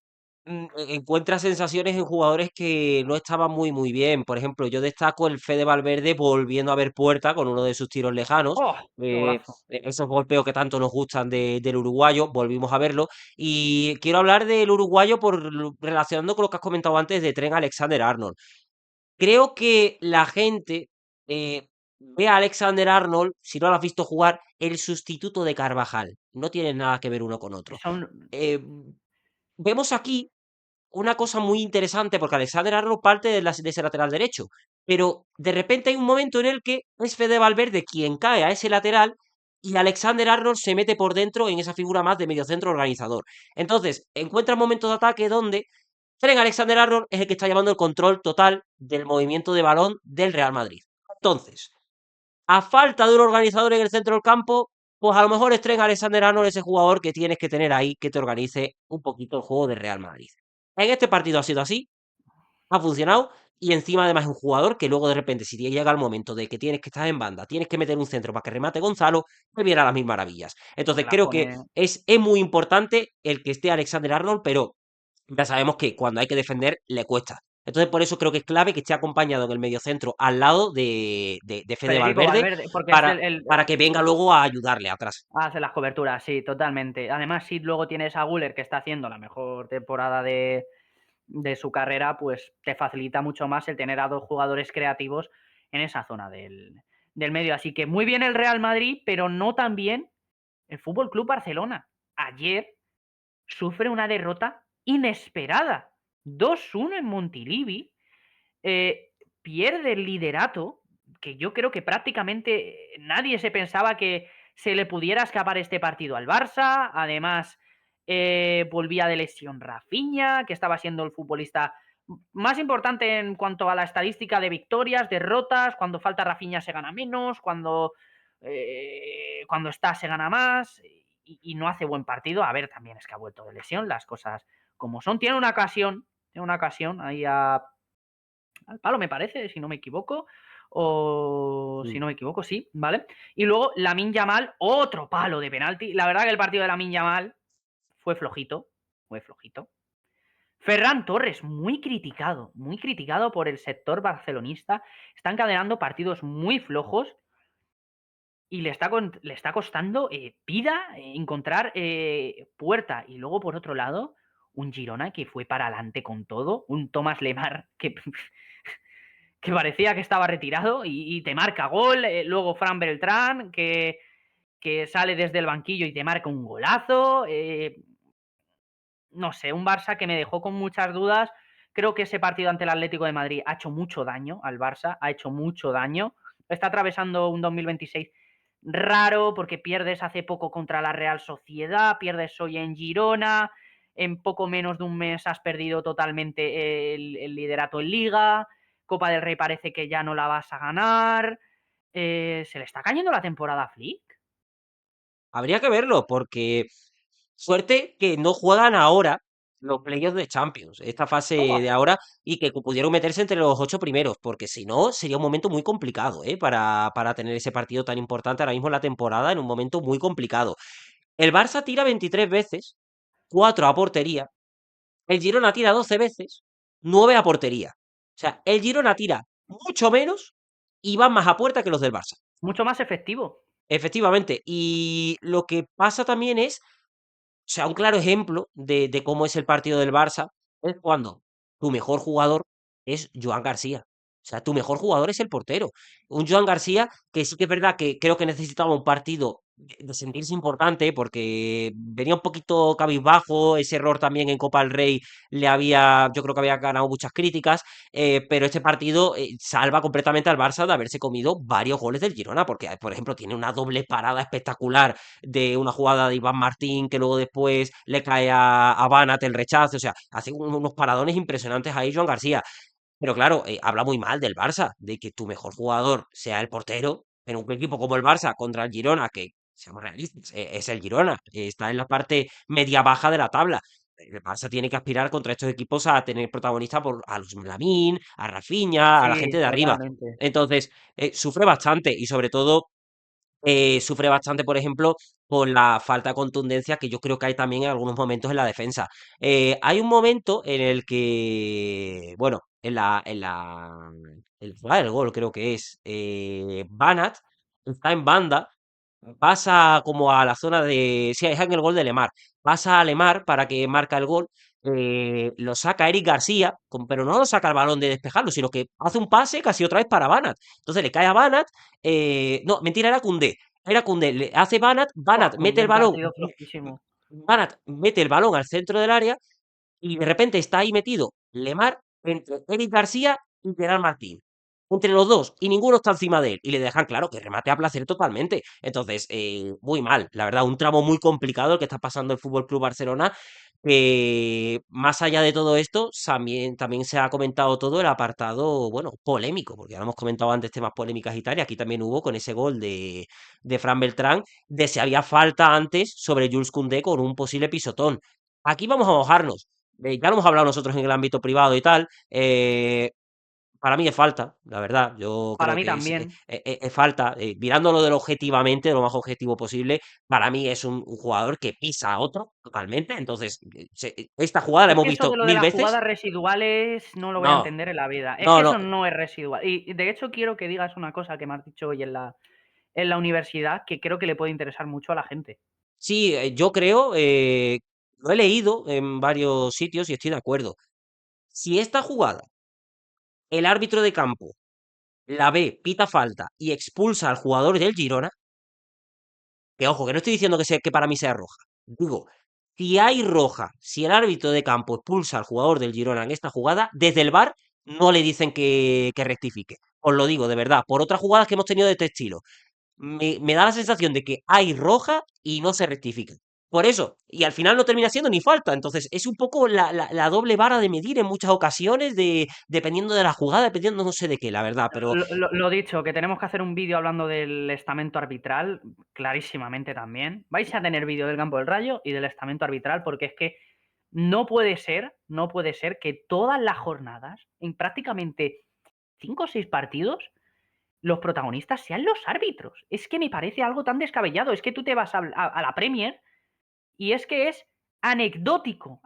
encuentra sensaciones en jugadores que no estaban muy muy bien. Por ejemplo, yo destaco el Fede Valverde volviendo a ver puerta con uno de sus tiros lejanos. ¡Oh, qué golazo! Esos golpeos que tanto nos gustan del uruguayo, volvimos a verlo. Y quiero hablar del uruguayo relacionando con lo que has comentado antes de Trent Alexander-Arnold. Creo que la gente ve a Alexander-Arnold, si no lo has visto jugar, el sustituto de Carvajal. No tienen nada que ver uno con otro. Son... Eh, Vemos aquí una cosa muy interesante porque Alexander Arnold parte de ese lateral derecho, pero de repente hay un momento en el que es Fede Valverde quien cae a ese lateral y Alexander Arnold se mete por dentro en esa figura más de mediocentro organizador. Entonces, encuentra un momento de ataque donde Trent Alexander Arnold es el que está llevando el control total del movimiento de balón del Real Madrid. Entonces, a falta de un organizador en el centro del campo, pues a lo mejor es Trent Alexander-Arnold ese jugador que tienes que tener ahí, que te organice un poquito el juego de Real Madrid. En este partido ha sido así, ha funcionado, y encima además es un jugador que luego de repente, si te llega el momento de que tienes que estar en banda, tienes que meter un centro para que remate Gonzalo, te viene a las mil maravillas. Pues Entonces las creo que pone. es muy importante el que esté Alexander-Arnold, pero ya sabemos que cuando hay que defender le cuesta. Entonces por eso creo que es clave que esté acompañado en el mediocentro al lado de Fede Federico Valverde Valverde, porque es para, para que venga luego a ayudarle atrás. hace las coberturas, sí, totalmente. Además, si luego tienes a Guller, que está haciendo la mejor temporada de su carrera, pues te facilita mucho más el tener a dos jugadores creativos en esa zona del medio. Así que muy bien el Real Madrid, pero no tan bien el Fútbol Club Barcelona. Ayer sufre una derrota inesperada. 2-1 en Montilivi. Pierde el liderato, que yo creo que prácticamente nadie se pensaba que se le pudiera escapar este partido al Barça. Además, volvía de lesión Rafinha, que estaba siendo el futbolista más importante en cuanto a la estadística de victorias, derrotas. Cuando falta Rafinha se gana menos, cuando está se gana más, y no hace buen partido. A ver, también es que ha vuelto de lesión, las cosas como son. Tiene una ocasión ahí al palo, me parece, si no me equivoco. O si Mm. no me equivoco, sí, ¿vale? Y luego Lamine Yamal, otro palo de penalti. La verdad que el partido de Lamine Yamal fue flojito, fue flojito. Ferran Torres, muy criticado por el sector barcelonista. Está encadenando partidos muy flojos y le está costando vida encontrar puerta. Y luego, por otro lado, un Girona que fue para adelante con todo, un Thomas Lemar que parecía que estaba retirado y te marca gol. Luego Fran Beltrán, que sale desde el banquillo y te marca un golazo. No sé, un Barça que me dejó con muchas dudas. Creo que ese partido ante el Atlético de Madrid ha hecho mucho daño al Barça, ha hecho mucho daño. Está atravesando un 2026 raro porque pierdes hace poco contra la Real Sociedad, pierdes hoy en Girona, en poco menos de un mes has perdido totalmente el liderato en Liga, Copa del Rey parece que ya no la vas a ganar. ¿Se le está cayendo la temporada a Flick? Habría que verlo, porque suerte que no juegan ahora los playoffs de Champions, esta fase Oh, de ahora, y que pudieron meterse entre los 8 primeros, porque si no, sería un momento muy complicado, para tener ese partido tan importante ahora mismo en la temporada, en un momento muy complicado. El Barça tira 23 veces, 4 a portería. El Girona tira 12 veces, 9 a portería. O sea, el Girona tira mucho menos y va más a puerta que los del Barça. mucho más efectivo. Efectivamente. Y lo que pasa también es, o sea, un claro ejemplo de cómo es el partido del Barça es cuando tu mejor jugador es Joan García. O sea, tu mejor jugador es el portero. Un Joan García que sí que es verdad que creo que necesitaba un partido de sentirse importante porque venía un poquito cabizbajo. Ese error también en Copa del Rey yo creo que había ganado muchas críticas. Pero este partido salva completamente al Barça de haberse comido varios goles del Girona, porque, por ejemplo, tiene una doble parada espectacular de una jugada de Iván Martín que luego después le cae a Banat el rechazo. O sea, hace unos paradones impresionantes ahí Joan García. Pero claro, habla muy mal del Barça, de que tu mejor jugador sea el portero, en un equipo como el Barça contra el Girona, que seamos realistas, es el Girona, está en la parte media baja de la tabla. El Barça tiene que aspirar contra estos equipos a tener protagonista a los Lamine, a Rafinha, a la Sí, gente de arriba. totalmente. Entonces, sufre bastante y sobre todo sufre bastante, por ejemplo, con la falta de contundencia que yo creo que hay también en algunos momentos en la defensa. Hay un momento en el que, bueno, en la jugada del gol creo que es, Banat está en banda, pasa como a la zona de, sí, es en el gol de Lemar, pasa a Lemar para que marca el gol. Lo saca Eric García, pero no lo saca el balón de despejarlo, sino que hace un pase casi otra vez para Banat. Entonces le cae a Banat. No, mentira, era Koundé. Era Koundé. Le hace Banat. Buah, Banat mete con el un balón. partido flojísimo. Banat mete el balón al centro del área. Y de repente está ahí metido Lemar entre Eric García y Gerard Martín. entre los dos y ninguno está encima de él y le dejan claro que remate a placer totalmente. Entonces, muy mal, la verdad, un tramo muy complicado el que está pasando el Fútbol Club Barcelona. Más allá de todo esto, también se ha comentado todo el apartado, bueno, polémico, porque ya lo hemos comentado antes temas polémicas y tal, y aquí también hubo con ese gol de Fran Beltrán, de si había falta antes sobre Jules Koundé con un posible pisotón. Aquí vamos a mojarnos. Ya lo hemos hablado nosotros en el ámbito privado y tal. Para mí es falta, la verdad. Yo Para creo mí que también. es falta. Mirándolo de lo objetivamente, de lo más objetivo posible, para mí es un jugador que pisa a otro totalmente. Entonces, esta jugada la Es hemos que eso visto de lo de mil las veces. jugadas residuales no lo voy a No, entender en la vida. Es que no, eso no. no es residual. Y de hecho quiero que digas una cosa que me has dicho hoy en la universidad que creo que le puede interesar mucho a la gente. Sí, yo creo, lo he leído en varios sitios y estoy de acuerdo. Si esta jugada, el árbitro de campo la ve, pita falta y expulsa al jugador del Girona, que ojo, que no estoy diciendo que para mí sea roja. Digo, si hay roja, si el árbitro de campo expulsa al jugador del Girona en esta jugada, desde el VAR no le dicen que rectifique. Os lo digo, de verdad, por otras jugadas que hemos tenido de este estilo. Me da la sensación de que hay roja y no se rectifica. Por eso, y al final no termina siendo ni falta. Entonces, es un poco la doble vara de medir en muchas ocasiones, dependiendo de la jugada, dependiendo no sé de qué, la verdad. Pero Lo dicho, que tenemos que hacer un vídeo hablando del estamento arbitral, clarísimamente también. Vais a tener vídeo del campo del Rayo y del estamento arbitral, porque es que no puede ser que todas las jornadas, en prácticamente 5 o 6 partidos, los protagonistas sean los árbitros. Es que me parece algo tan descabellado. Es que tú te vas a la Premier y es que es anecdótica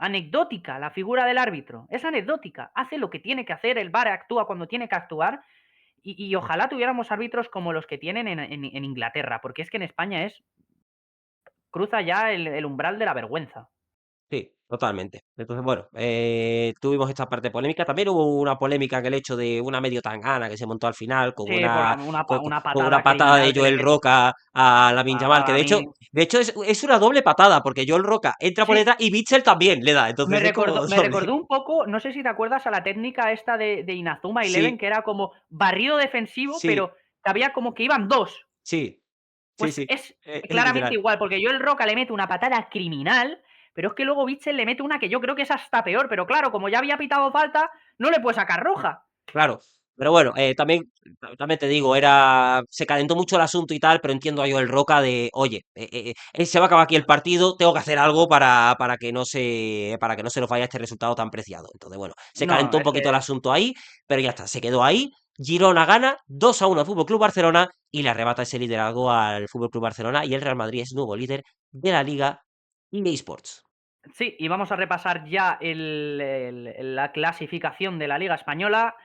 la figura del árbitro. Es anecdótica. Hace lo que tiene que hacer, el VAR actúa cuando tiene que actuar y ojalá tuviéramos árbitros como los que tienen en Inglaterra, porque es que en España cruza ya el umbral de la vergüenza. sí, totalmente. Entonces, bueno, tuvimos esta parte polémica. También hubo una polémica en el hecho de una medio tangana que se montó al final con Sí, por una, una con una patada patada de criminal que le Joel mete Roca a Lamine Yamal, a que Lamine. de hecho es una doble patada, porque Joel Roca entra por Sí, detrás y Bitzel también le da. me Entonces es recordó, como me doble. recordó un poco, no sé si te acuerdas a la técnica esta de Inazuma Eleven, Sí, que era como barrido defensivo, sí, pero que había como que iban dos. sí, sí, Pues sí. es Es claramente literal. igual, porque yo el Roca le mete una patada criminal, pero es que luego Bitzel le mete una que yo creo que es hasta peor, pero claro, como ya había pitado falta, no le puede sacar roja. Claro. Pero bueno, también te digo, se calentó mucho el asunto y tal, pero entiendo a Joel Roca de, oye, se va a acabar aquí el partido, tengo que hacer algo para que no se nos vaya este resultado tan preciado. Entonces, bueno, se No, calentó un es poquito el que asunto ahí, pero ya está, se quedó ahí. Girona gana 2-1 al Fútbol Club Barcelona y le arrebata ese liderazgo al Fútbol Club Barcelona y el Real Madrid es nuevo líder de la Liga eSports. sí, y vamos a repasar ya la clasificación de la Liga Española.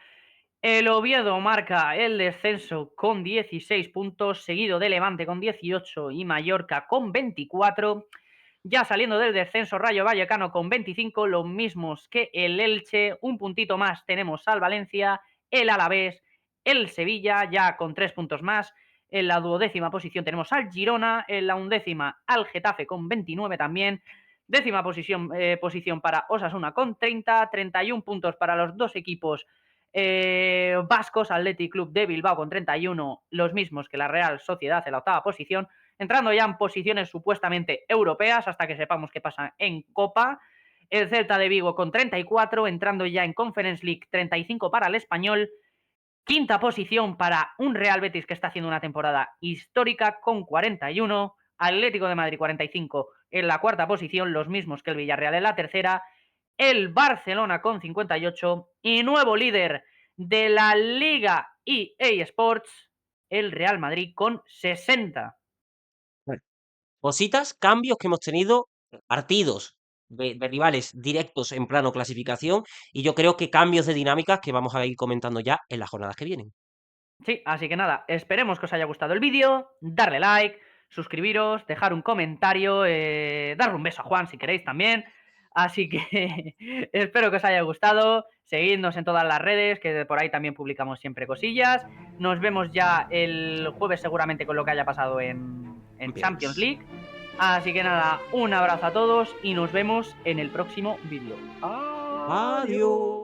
El Oviedo marca el descenso con 16 puntos, seguido de Levante con 18 y Mallorca con 24. Ya saliendo del descenso, Rayo Vallecano con 25, los mismos que el Elche. Un puntito más tenemos al Valencia, el Alavés, el Sevilla, ya con 3 puntos más. En la duodécima posición tenemos al Girona, en la undécima al Getafe con 29 también. Décima posición para Osasuna con 30, 31 puntos para los dos equipos vascos, Athletic Club de Bilbao con 31, los mismos que la Real Sociedad en la octava posición, entrando ya en posiciones supuestamente europeas hasta que sepamos qué pasa en Copa. El Celta de Vigo con 34, entrando ya en Conference League, 35 para el Español. Quinta posición para un Real Betis que está haciendo una temporada histórica con 41. Atlético de Madrid 45 en la cuarta posición, los mismos que el Villarreal en la tercera. El Barcelona con 58 y nuevo líder de la Liga EA Sports, el Real Madrid con 60. Cositas, cambios que hemos tenido, partidos de rivales directos en plano clasificación, y yo creo que cambios de dinámicas que vamos a ir comentando ya en las jornadas que vienen. Sí, así que nada, esperemos que os haya gustado el vídeo, darle like, suscribiros, dejar un comentario, darle un beso a Juan si queréis también. Así que espero que os haya gustado, seguidnos en todas las redes, que por ahí también publicamos siempre cosillas. Nos vemos ya el jueves seguramente con lo que haya pasado en Champions Champions. League. Así que nada, un abrazo a todos y nos vemos en el próximo vídeo. Adiós. Adiós.